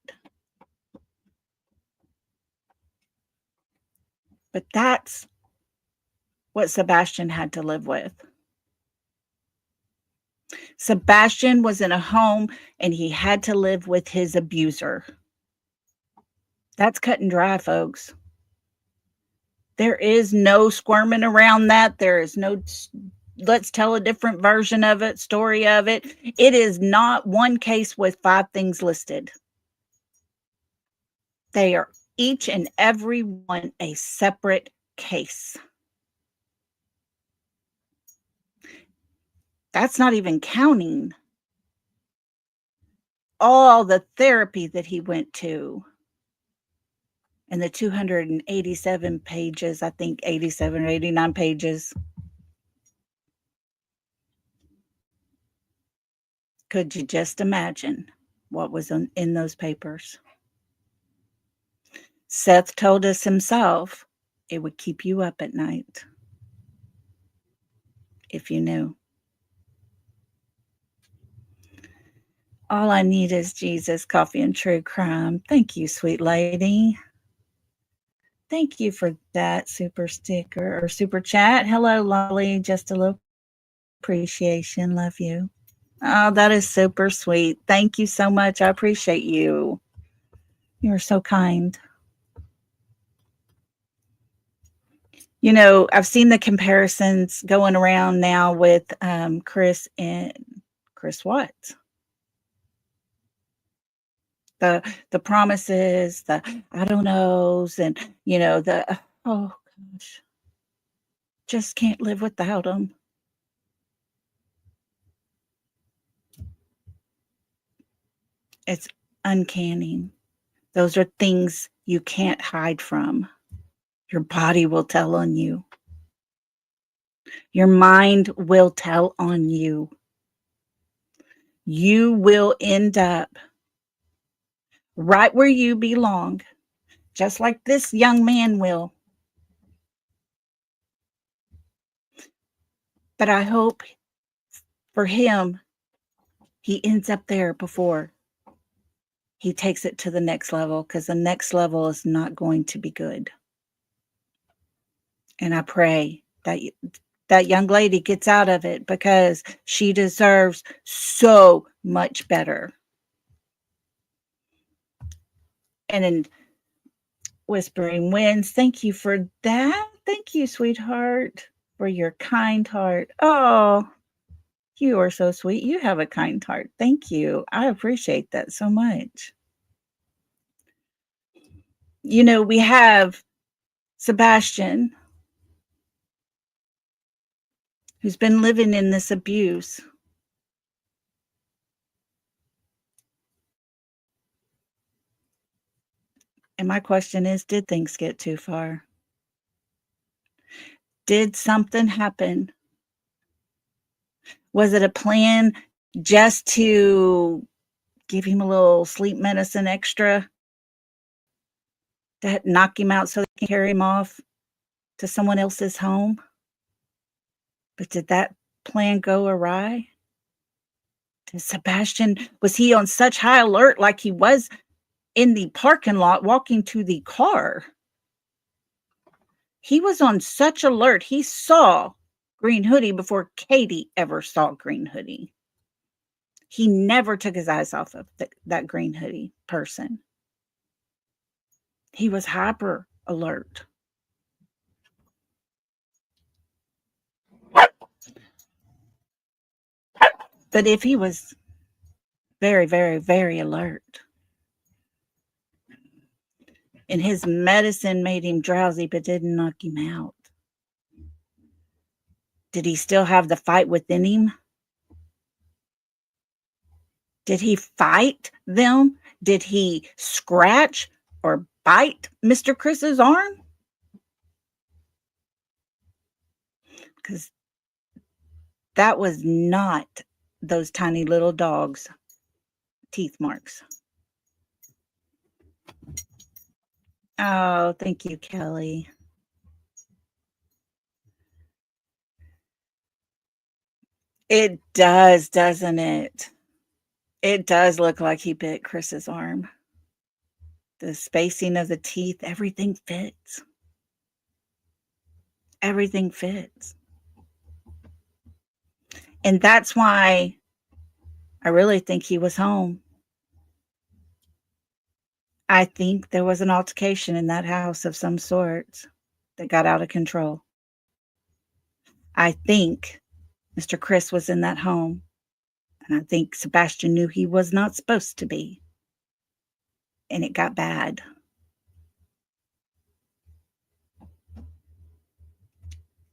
But that's what Sebastian had to live with. Sebastian was in a home and he had to live with his abuser. That's cut and dry, folks. There is no squirming around that. There is no, let's tell a different version of it, story of it. It is not one case with 5 things listed. They are each and every one a separate case. That's not even counting all the therapy that he went to and the 287 pages, I think 87 or 89 pages. Could you just imagine what was in those papers? Seth told us himself it would keep you up at night if you knew. All I need is Jesus, coffee, and true crime. Thank you, sweet lady. Thank you for that super sticker or super chat. Hello, Lolly. Just a little appreciation. Love you. Oh, that is super sweet. Thank you so much. I appreciate you. You're so kind. You know, I've seen the comparisons going around now with Chris and Chris Watts. The promises, the I don't knows, and you know the oh gosh, just can't live without them. It's uncanny. Those are things you can't hide from. Your body will tell on you. Your mind will tell on you. You will end up right where you belong, just like this young man will. But I hope for him, he ends up there before he takes it to the next level, because the next level is not going to be good. And I pray that that young lady gets out of it, because she deserves so much better. And in Whispering Winds, thank you for that. Thank you, sweetheart, for your kind heart. Oh, you are so sweet. You have a kind heart. Thank you. I appreciate that so much. You know, we have Sebastian, who's been living in this abuse. And my question is, did things get too far? Did something happen? Was it a plan just to give him a little sleep medicine extra to knock him out so they can carry him off to someone else's home? But did that plan go awry? Did Sebastian, was he on such high alert like he was in the parking lot walking to the car? He was on such alert. He saw Green Hoodie before Katie ever saw Green Hoodie. He never took his eyes off of that Green Hoodie person. He was hyper alert. But if he was very, very, very alert, and his medicine made him drowsy but didn't knock him out. Did he still have the fight within him? Did he fight them? Did he scratch or bite Mr. Chris's arm? Because that was not those tiny little dogs' teeth marks. Oh, thank you, Kelly. It does, doesn't it? It does look like he bit Chris's arm. The spacing of the teeth, everything fits. Everything fits. And that's why I really think he was home. I think there was an altercation in that house of some sort that got out of control. I think Mr. Chris was in that home, and I think Sebastian knew he was not supposed to be, and it got bad.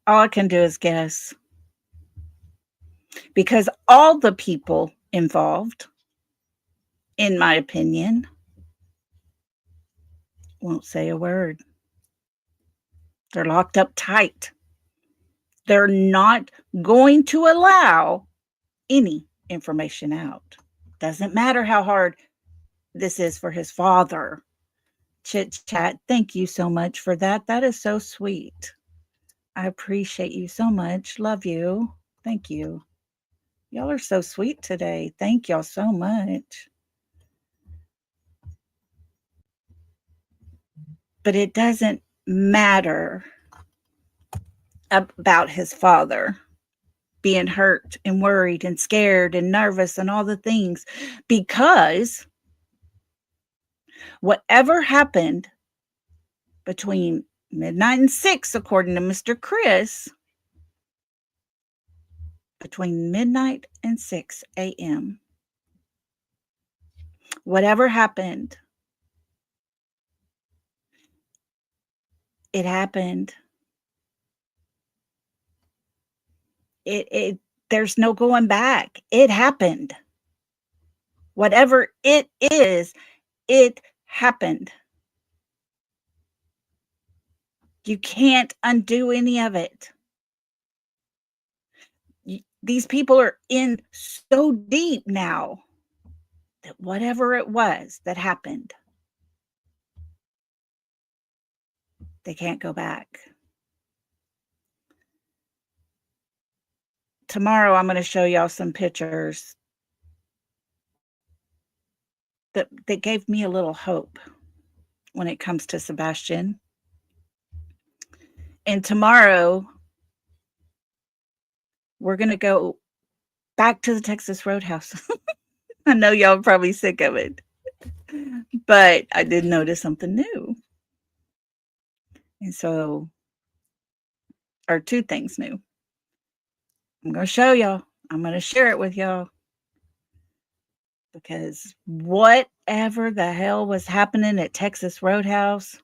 All I can do is guess. Because all the people involved, in my opinion, won't say a word. They're locked up tight. They're not going to allow any information out. Doesn't matter how hard this is for his father. Chit chat, thank you so much for that. That is so sweet. I appreciate you so much. Love you. Thank you. Y'all are so sweet today. Thank y'all so much. But it doesn't matter about his father being hurt and worried and scared and nervous and all the things, because whatever happened between midnight and 6, according to Mr. Chris, between midnight and 6 a.m., whatever happened, it happened. There's no going back. It happened. Whatever it is, it happened. You can't undo any of it. These people are in so deep now that whatever it was that happened, they can't go back. Tomorrow, I'm going to show y'all some pictures that gave me a little hope when it comes to Sebastian. And tomorrow, we're going to go back to the Texas Roadhouse. I know y'all are probably sick of it, but I did notice something new. And so, or two things new. I'm going to show y'all. I'm going to share it with y'all. Because whatever the hell was happening at Texas Roadhouse,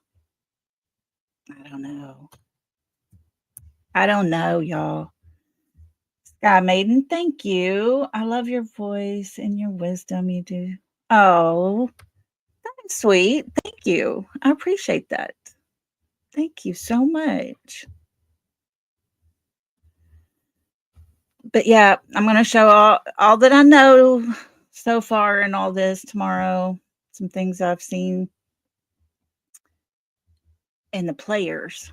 I don't know. I don't know, y'all. Sky Maiden, thank you. I love your voice and your wisdom. You do. Oh, that's sweet. Thank you. I appreciate that. Thank you so much. But yeah, I'm going to show all that I know so far in all this tomorrow. Some things I've seen and the players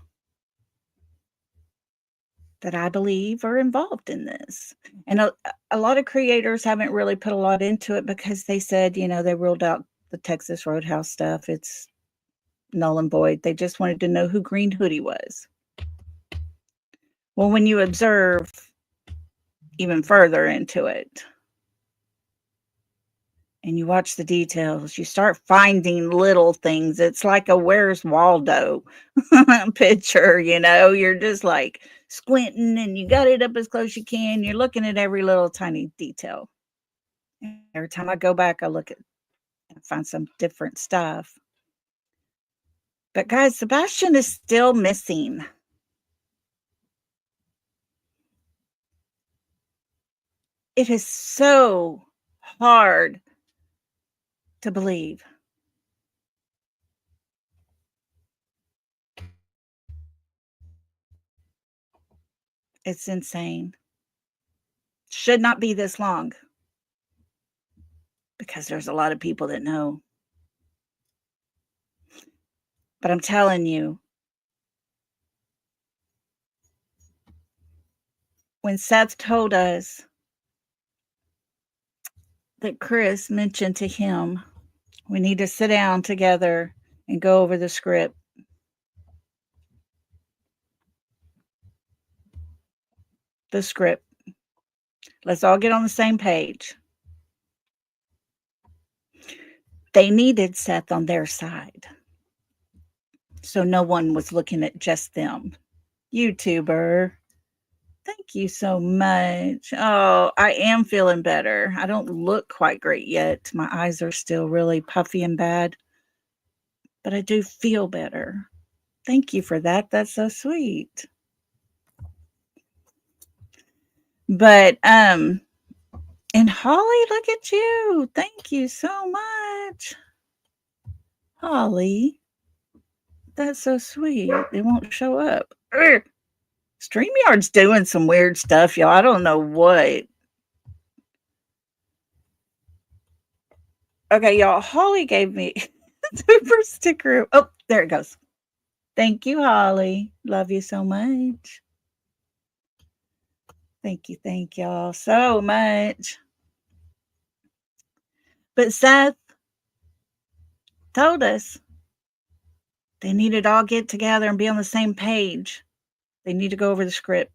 that I believe are involved in this. And a lot of creators haven't really put a lot into it because they said, they ruled out the Texas Roadhouse stuff. It's null and void. They just wanted to know who Green Hoodie was. Well, when you observe even further into it and you watch the details, you start finding little things. It's like a Where's Waldo picture, you're just like squinting and you got it up as close as you can. You're looking at every little tiny detail. Every time I go back, I look at and find some different stuff. But guys, Sebastian is still missing. It is so hard to believe. It's insane. Should not be this long because there's a lot of people that know. But I'm telling you, when Seth told us that Chris mentioned to him, we need to sit down together and go over the script. The script. Let's all get on the same page. They needed Seth on their side. So no one was looking at just them. YouTuber. Thank you so much. Oh, I am feeling better. I don't look quite great yet. My eyes are still really puffy and bad, but I do feel better. Thank you for that. That's so sweet. But and Holly, look at you. Thank you so much. Holly, that's so sweet. It won't show up. Urgh. StreamYard's doing some weird stuff, y'all. I don't know what. Okay, y'all. Holly gave me super sticker. Oh, there it goes. Thank you, Holly. Love you so much. Thank y'all so much. But Seth told us they needed to all get together and be on the same page. They need to go over the script.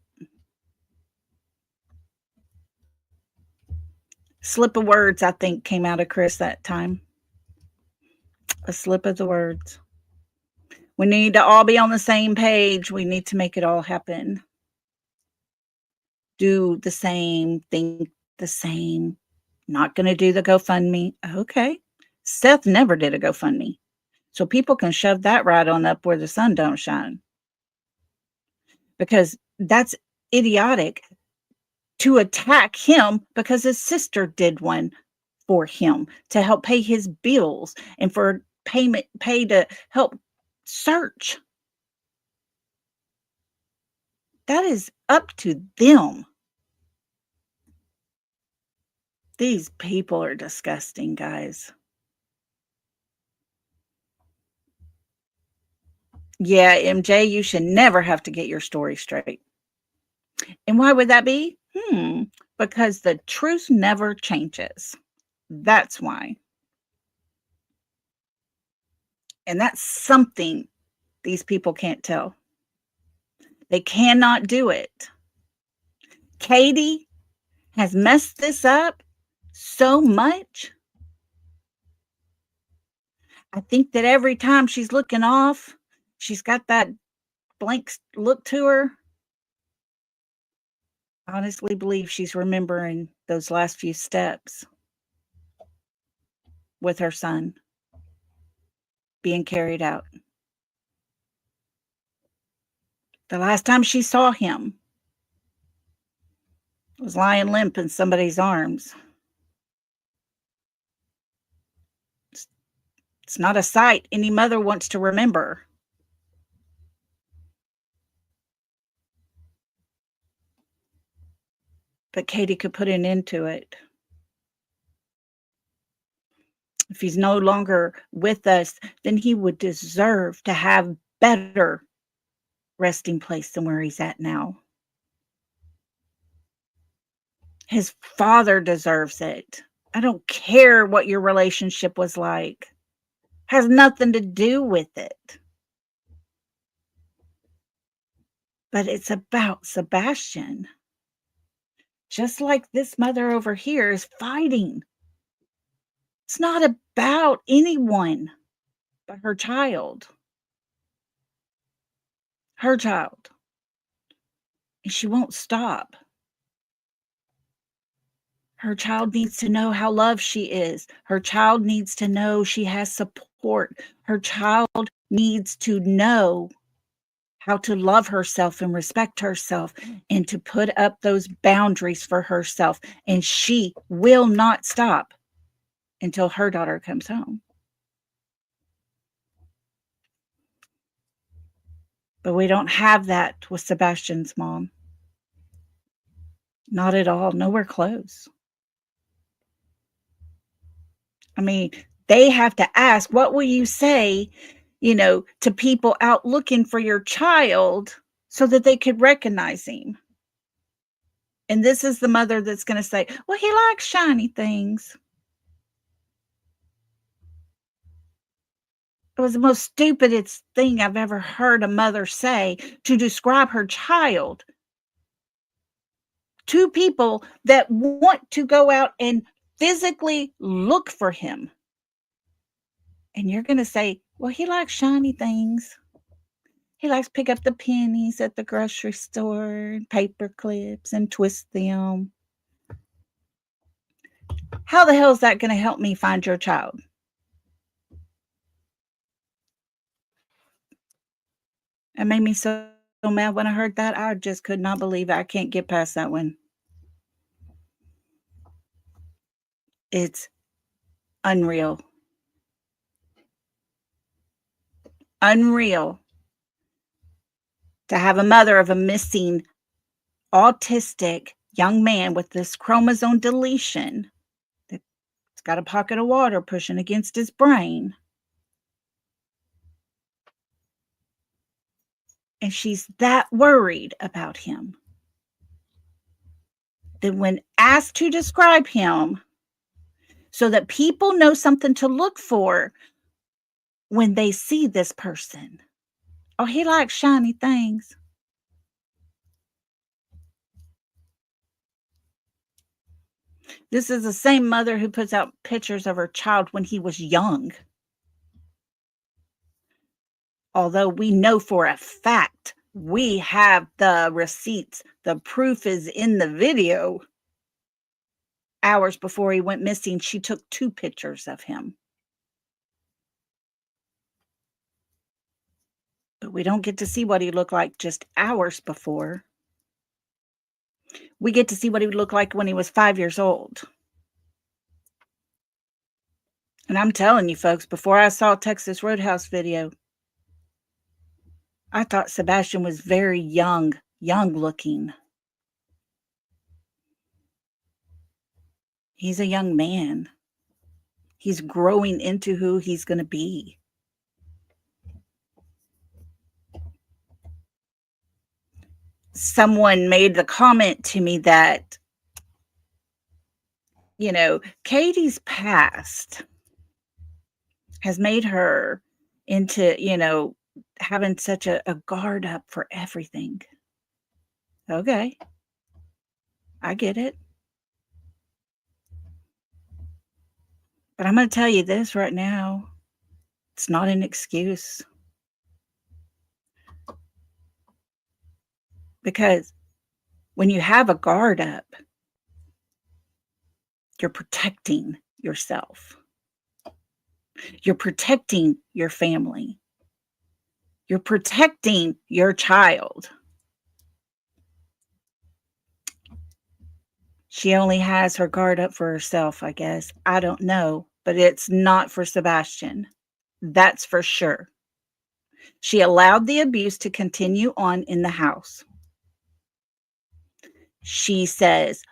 Slip of words, I think, came out of Chris that time. A slip of the words. We need to all be on the same page. We need to make it all happen. Do the same, think the same. Not going to do the GoFundMe. Okay. Seth never did a GoFundMe. So people can shove that right on up where the sun don't shine. Because that's idiotic to attack him because his sister did one for him to help pay his bills and for pay to help search. That is up to them. These people are disgusting, guys. Yeah, MJ, you should never have to get your story straight. And why would that be? Because the truth never changes. That's why. And that's something these people can't tell. They cannot do it. Katie has messed this up so much. I think that every time she's looking off, she's got that blank look to her. I honestly believe she's remembering those last few steps with her son being carried out. The last time she saw him was lying limp in somebody's arms. It's not a sight any mother wants to remember. But Katie could put an end to it. If he's no longer with us, then he would deserve to have better resting place than where he's at now. His father deserves it. I don't care what your relationship was like. Has nothing to do with it. But it's about Sebastian. Just like this mother over here is fighting. It's not about anyone but her child. Her child. And she won't stop. Her child needs to know how loved she is. Her child needs to know she has support. Her child needs to know how to love herself and respect herself and to put up those boundaries for herself. And she will not stop until her daughter comes home. But we don't have that with Sebastian's mom. Not at all. Nowhere close. I mean, they have to ask, what will you say, to people out looking for your child so that they could recognize him? And this is the mother that's going to say, well, he likes shiny things. It was the most stupidest thing I've ever heard a mother say to describe her child to people that want to go out and physically look for him. And you're going to say, well, he likes shiny things. He likes to pick up the pennies at the grocery store, paper clips, and twist them. How the hell is that going to help me find your child? It made me so mad when I heard that. I just could not believe it. I can't get past that one. It's unreal. Unreal to have a mother of a missing autistic young man with this chromosome deletion that's got a pocket of water pushing against his brain. And she's that worried about him that when asked to describe him so that people know something to look for when they see this person. Oh, he likes shiny things. This is the same mother who puts out pictures of her child when he was young. Although we know for a fact, we have the receipts, the proof is in the video. Hours before he went missing, she took 2 pictures of him. But we don't get to see what he looked like just hours before. We get to see what he would look like when he was 5 years old. And I'm telling you folks, before I saw Texas Roadhouse video, I thought Sebastian was very young looking. He's a young man. He's growing into who he's going to be. Someone made the comment to me that, Katie's past has made her into, having such a guard up for everything. Okay. I get it. But I'm going to tell you this right now. It's not an excuse. Because when you have a guard up, you're protecting yourself. You're protecting your family. You're protecting your child. She only has her guard up for herself, I guess. I don't know, but it's not for Sebastian. That's for sure. She allowed the abuse to continue on in the house. She says,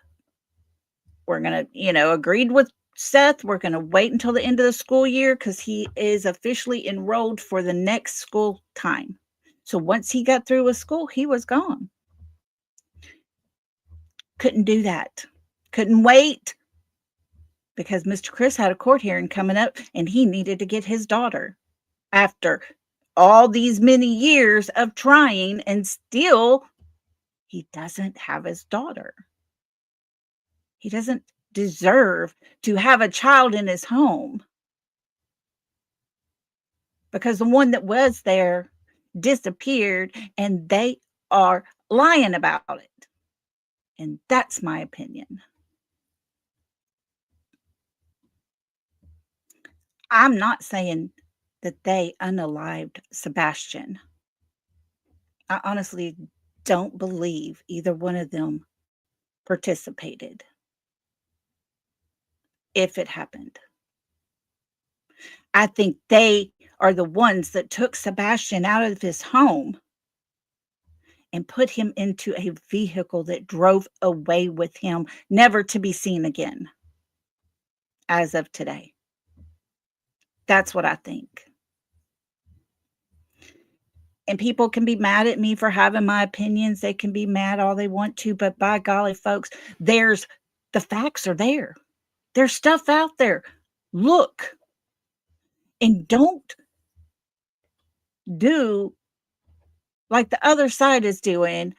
we're going to, agreed with Seth. We're going to wait until the end of the school year because he is officially enrolled for the next school time. So once he got through with school, he was gone. Couldn't do that. Couldn't wait because Mr. Chris had a court hearing coming up and he needed to get his daughter after all these many years of trying, and still he doesn't have his daughter. He doesn't deserve to have a child in his home because the one that was there disappeared and they are lying about it. And that's my opinion. I'm not saying that they unalived Sebastian. I honestly don't believe either one of them participated if it happened. I think they are the ones that took Sebastian out of his home and put him into a vehicle that drove away with him, never to be seen again as of today. That's what I think. And people can be mad at me for having my opinions. They can be mad all they want to, but by golly, folks, there's the facts are there. There's stuff out there. Look and don't do like the other side is doing.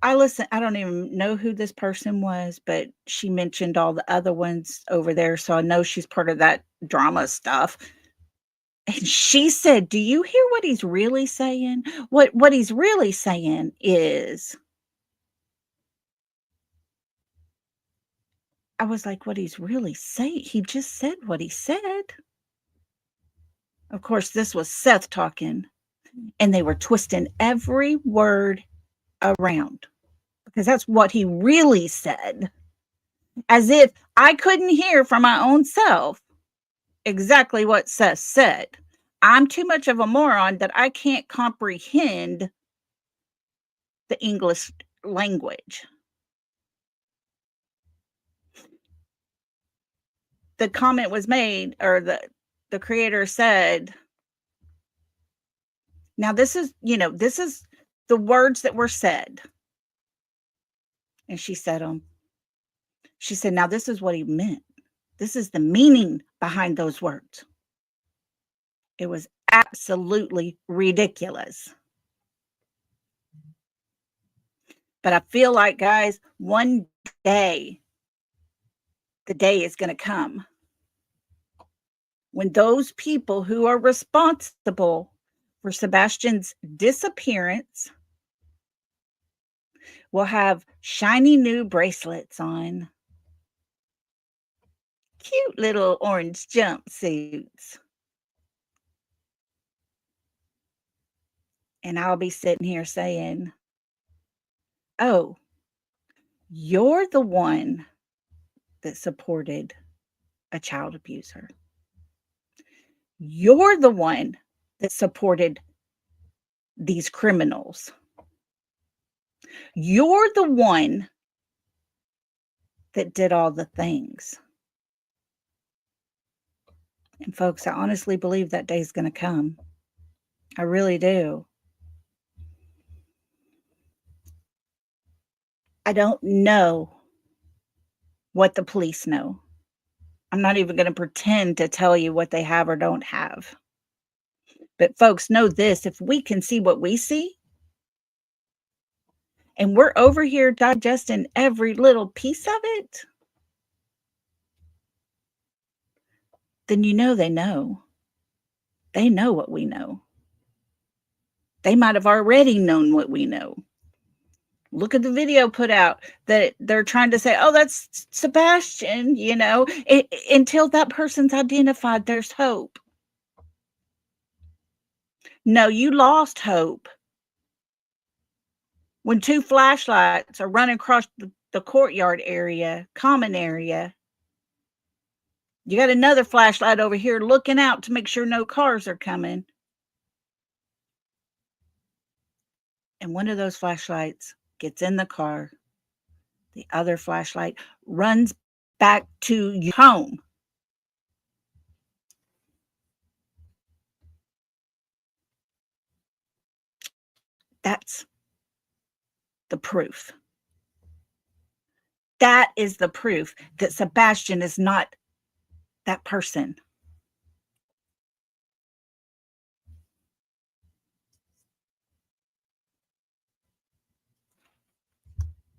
I don't even know who this person was, but she mentioned all the other ones over there, so I know she's part of that drama stuff. And she said, "Do you hear what he's really saying? What he's really saying is," I was like, "What he's really saying? He just said what he said." Of course, this was Seth talking, and they were twisting every word around because that's what he really said, as if I couldn't hear from my own self exactly what Seth said. I'm too much of a moron that I can't comprehend the English language. The comment was made, or the creator said, now this is the words that were said. And she said she said, now this is what he meant. This is the meaning behind those words. It was absolutely ridiculous. But I feel like, guys, one day, the day is going to come when those people who are responsible for Sebastian's disappearance will have shiny new bracelets on, cute little orange jumpsuits. And I'll be sitting here saying, oh, you're the one that supported a child abuser. You're the one that supported these criminals. You're the one that did all the things. And folks, I honestly believe that day is going to come. I really do. I don't know what the police know. I'm not even going to pretend to tell you what they have or don't have. But folks, know this, if we can see what we see, and we're over here digesting every little piece of it, then you know they know. They know what we know. They might have already known what we know. Look at the video put out that they're trying to say, oh, that's Sebastian, until that person's identified, there's hope. No, you lost hope when two flashlights are running across the courtyard area, common area. You got another flashlight over here looking out to make sure no cars are coming. And one of those flashlights gets in the car. The other flashlight runs back to your home. That's the proof. That is the proof that Sebastian is not that person.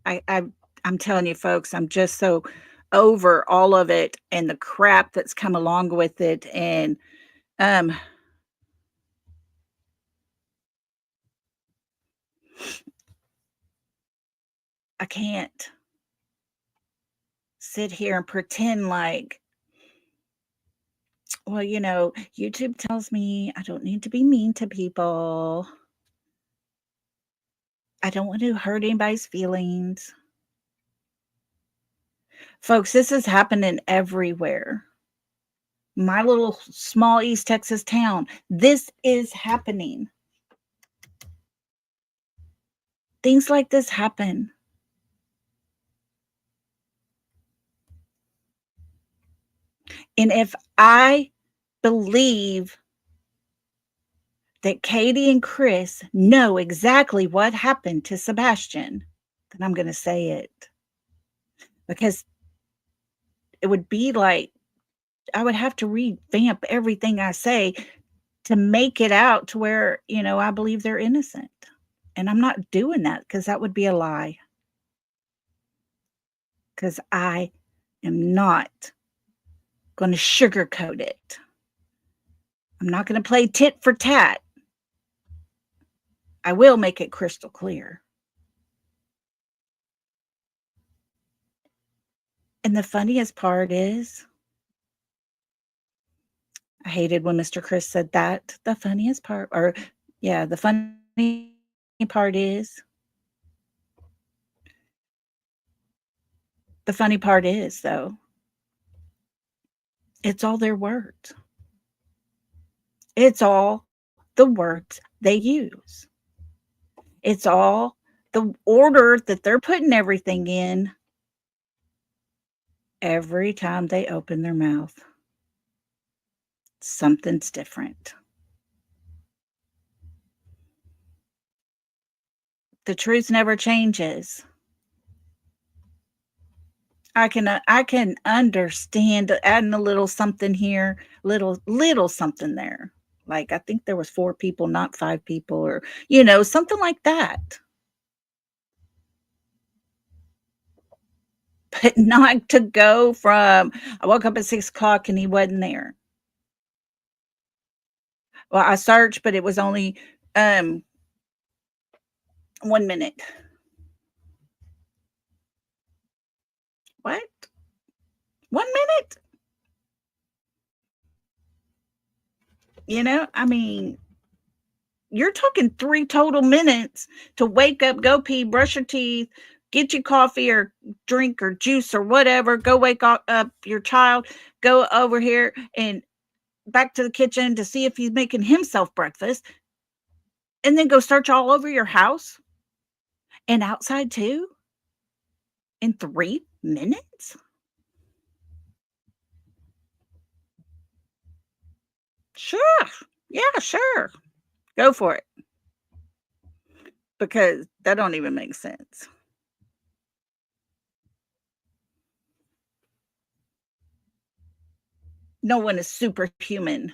I'm telling you, folks, I'm just so over all of it and the crap that's come along with it. And I can't sit here and pretend like Well, YouTube tells me I don't need to be mean to people. I don't want to hurt anybody's feelings. Folks, this is happening everywhere. My little small East Texas town, this is happening. Things like this happen. And if I believe that Katie and Chris know exactly what happened to Sebastian, then I'm going to say it. Because it would be like I would have to revamp everything I say to make it out to where, I believe they're innocent. And I'm not doing that because that would be a lie. Because I am not going to sugarcoat it. I'm not going to play tit for tat. I will make it crystal clear. And the funniest part is, I hated when Mr. Chris said that. The funniest part, or yeah, the funny part is, though, it's all their words. It's all the words they use. It's all the order that they're putting everything in every time they open their mouth. Something's different. The truth never changes. I can understand adding a little something here, little something there. Like I think there was 4 people, not 5 people, or something like that. But not to go from I woke up at 6 o'clock and he wasn't there. Well, I searched, but it was only 1 minute. What? 1 minute? I mean, you're talking 3 total minutes to wake up, go pee, brush your teeth, get you coffee or drink or juice or whatever, go wake up your child, go over here and back to the kitchen to see if he's making himself breakfast, and then go search all over your house and outside too in 3 minutes? Sure. Yeah, sure. Go for it. Because that don't even make sense. No one is superhuman.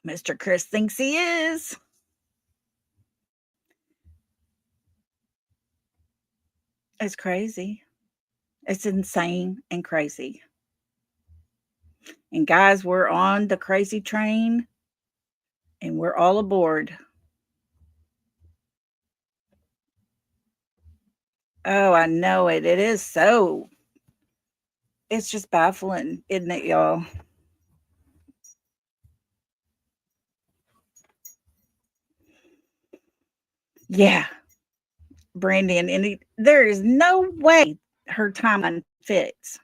Mr. Chris thinks he is. It's crazy. It's insane and crazy. And guys, we're on the crazy train and we're all aboard. Oh, I know it. It is so. It's just baffling, isn't it, y'all? Yeah, Brandy, and there is no way her timeline fits.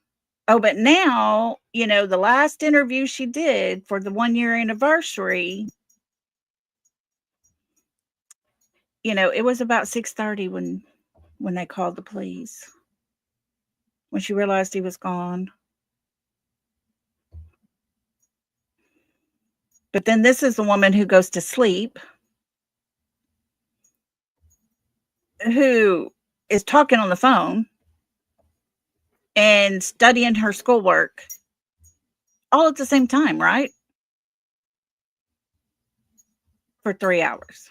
Oh, but now, the last interview she did for the 1-year anniversary, it was about 6:30 when they called the police. When she realized he was gone. But then this is the woman who goes to sleep, who is talking on the phone and studying her schoolwork all at the same time, right? For 3 hours.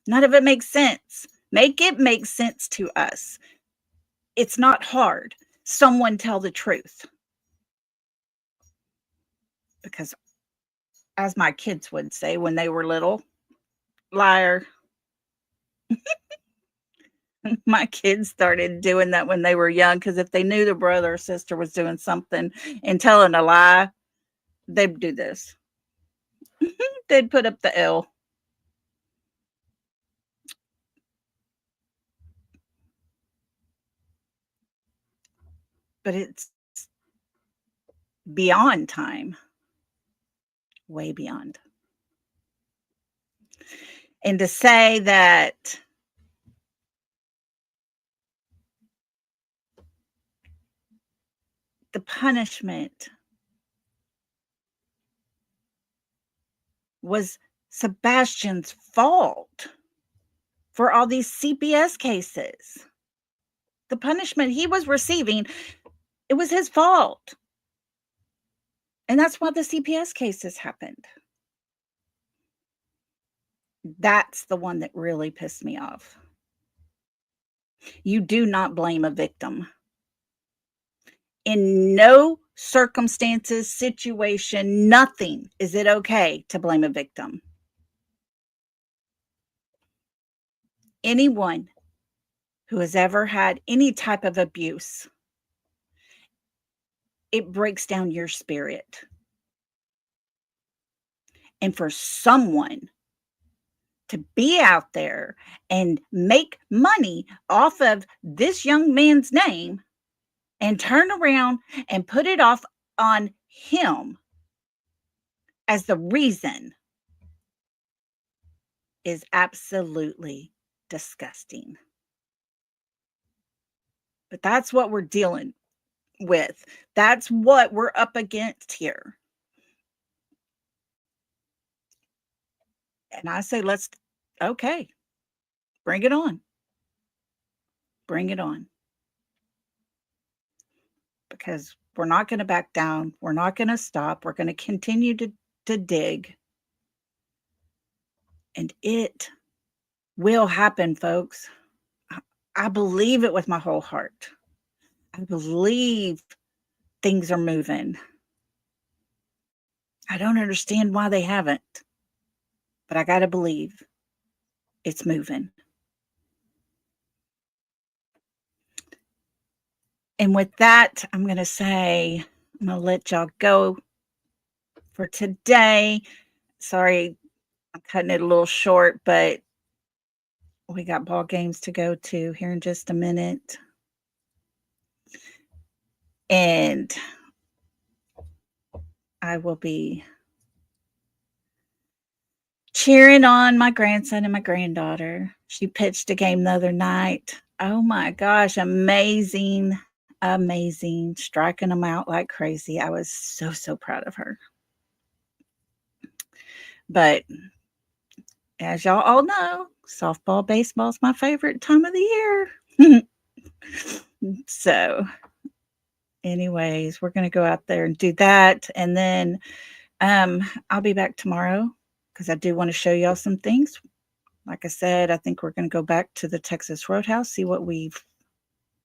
None of it makes sense. Make it make sense to us. It's not hard. Someone tell the truth. Because as my kids would say when they were little, liar. My kids started doing that when they were young because if they knew their brother or sister was doing something and telling a lie, they'd do this. They'd put up the L. But it's beyond time, way beyond. And to say that the punishment was Sebastian's fault for all these CPS cases. The punishment he was receiving, it was his fault. And that's why the CPS cases happened. That's the one that really pissed me off. You do not blame a victim. In no circumstances, situation, nothing is it okay to blame a victim. Anyone who has ever had any type of abuse, it breaks down your spirit. And for someone to be out there and make money off of this young man's name and turn around and put it off on him as the reason is absolutely disgusting. But that's what we're dealing with. That's what we're up against here. And I say, okay, bring it on. Bring it on. Because we're not going to back down. We're not going to stop. We're going to continue to dig. And it will happen, folks. I believe it with my whole heart. I believe things are moving. I don't understand why they haven't, but I got to believe it's moving. And with that, I'm going to let y'all go for today. Sorry, I'm cutting it a little short, but we got ball games to go to here in just a minute. And I will be cheering on my grandson and my granddaughter. She pitched a game the other night. Oh my gosh, amazing, amazing. Striking them out like crazy. I was so proud of her. But as y'all all know, softball, baseball is my favorite time of the year. So anyways, we're going to go out there and do that. And then I'll be back tomorrow because I do want to show y'all some things. Like I said, I think we're going to go back to the Texas Roadhouse, see what we've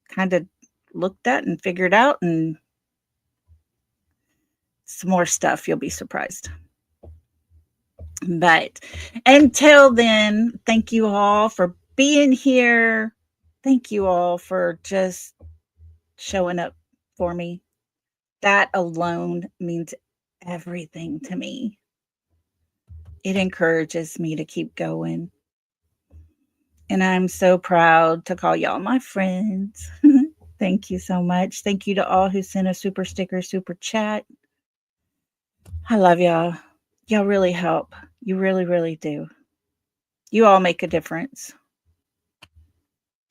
kind of looked at and figured out, and some more stuff. You'll be surprised. But until then, thank you all for being here. Thank you all for just showing up for me. That alone means everything to me. It encourages me to keep going. And I'm so proud to call y'all my friends. Thank you so much. Thank you to all who sent a super sticker, super chat. I love y'all. Y'all really help. You really, really do. You all make a difference.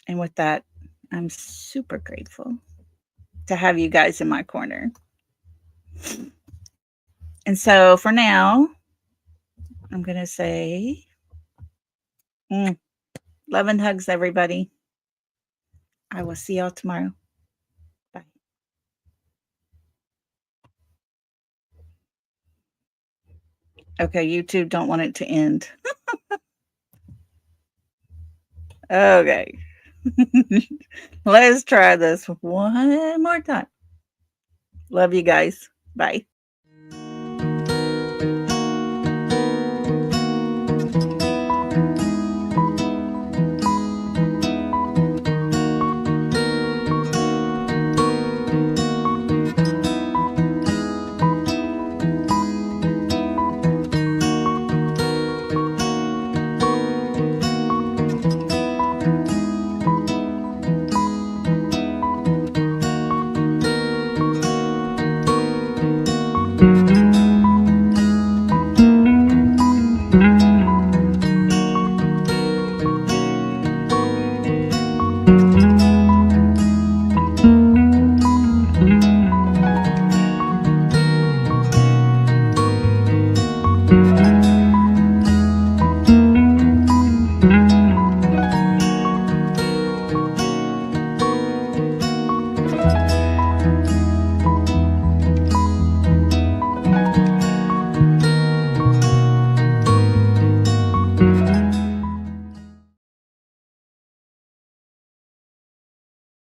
And with that, I'm super grateful to have you guys in my corner. And so for now, I'm going to say love and hugs, everybody. I will see y'all tomorrow. Bye. Okay, YouTube don't want it to end. Okay. Let's try this one more time. Love you guys. Bye.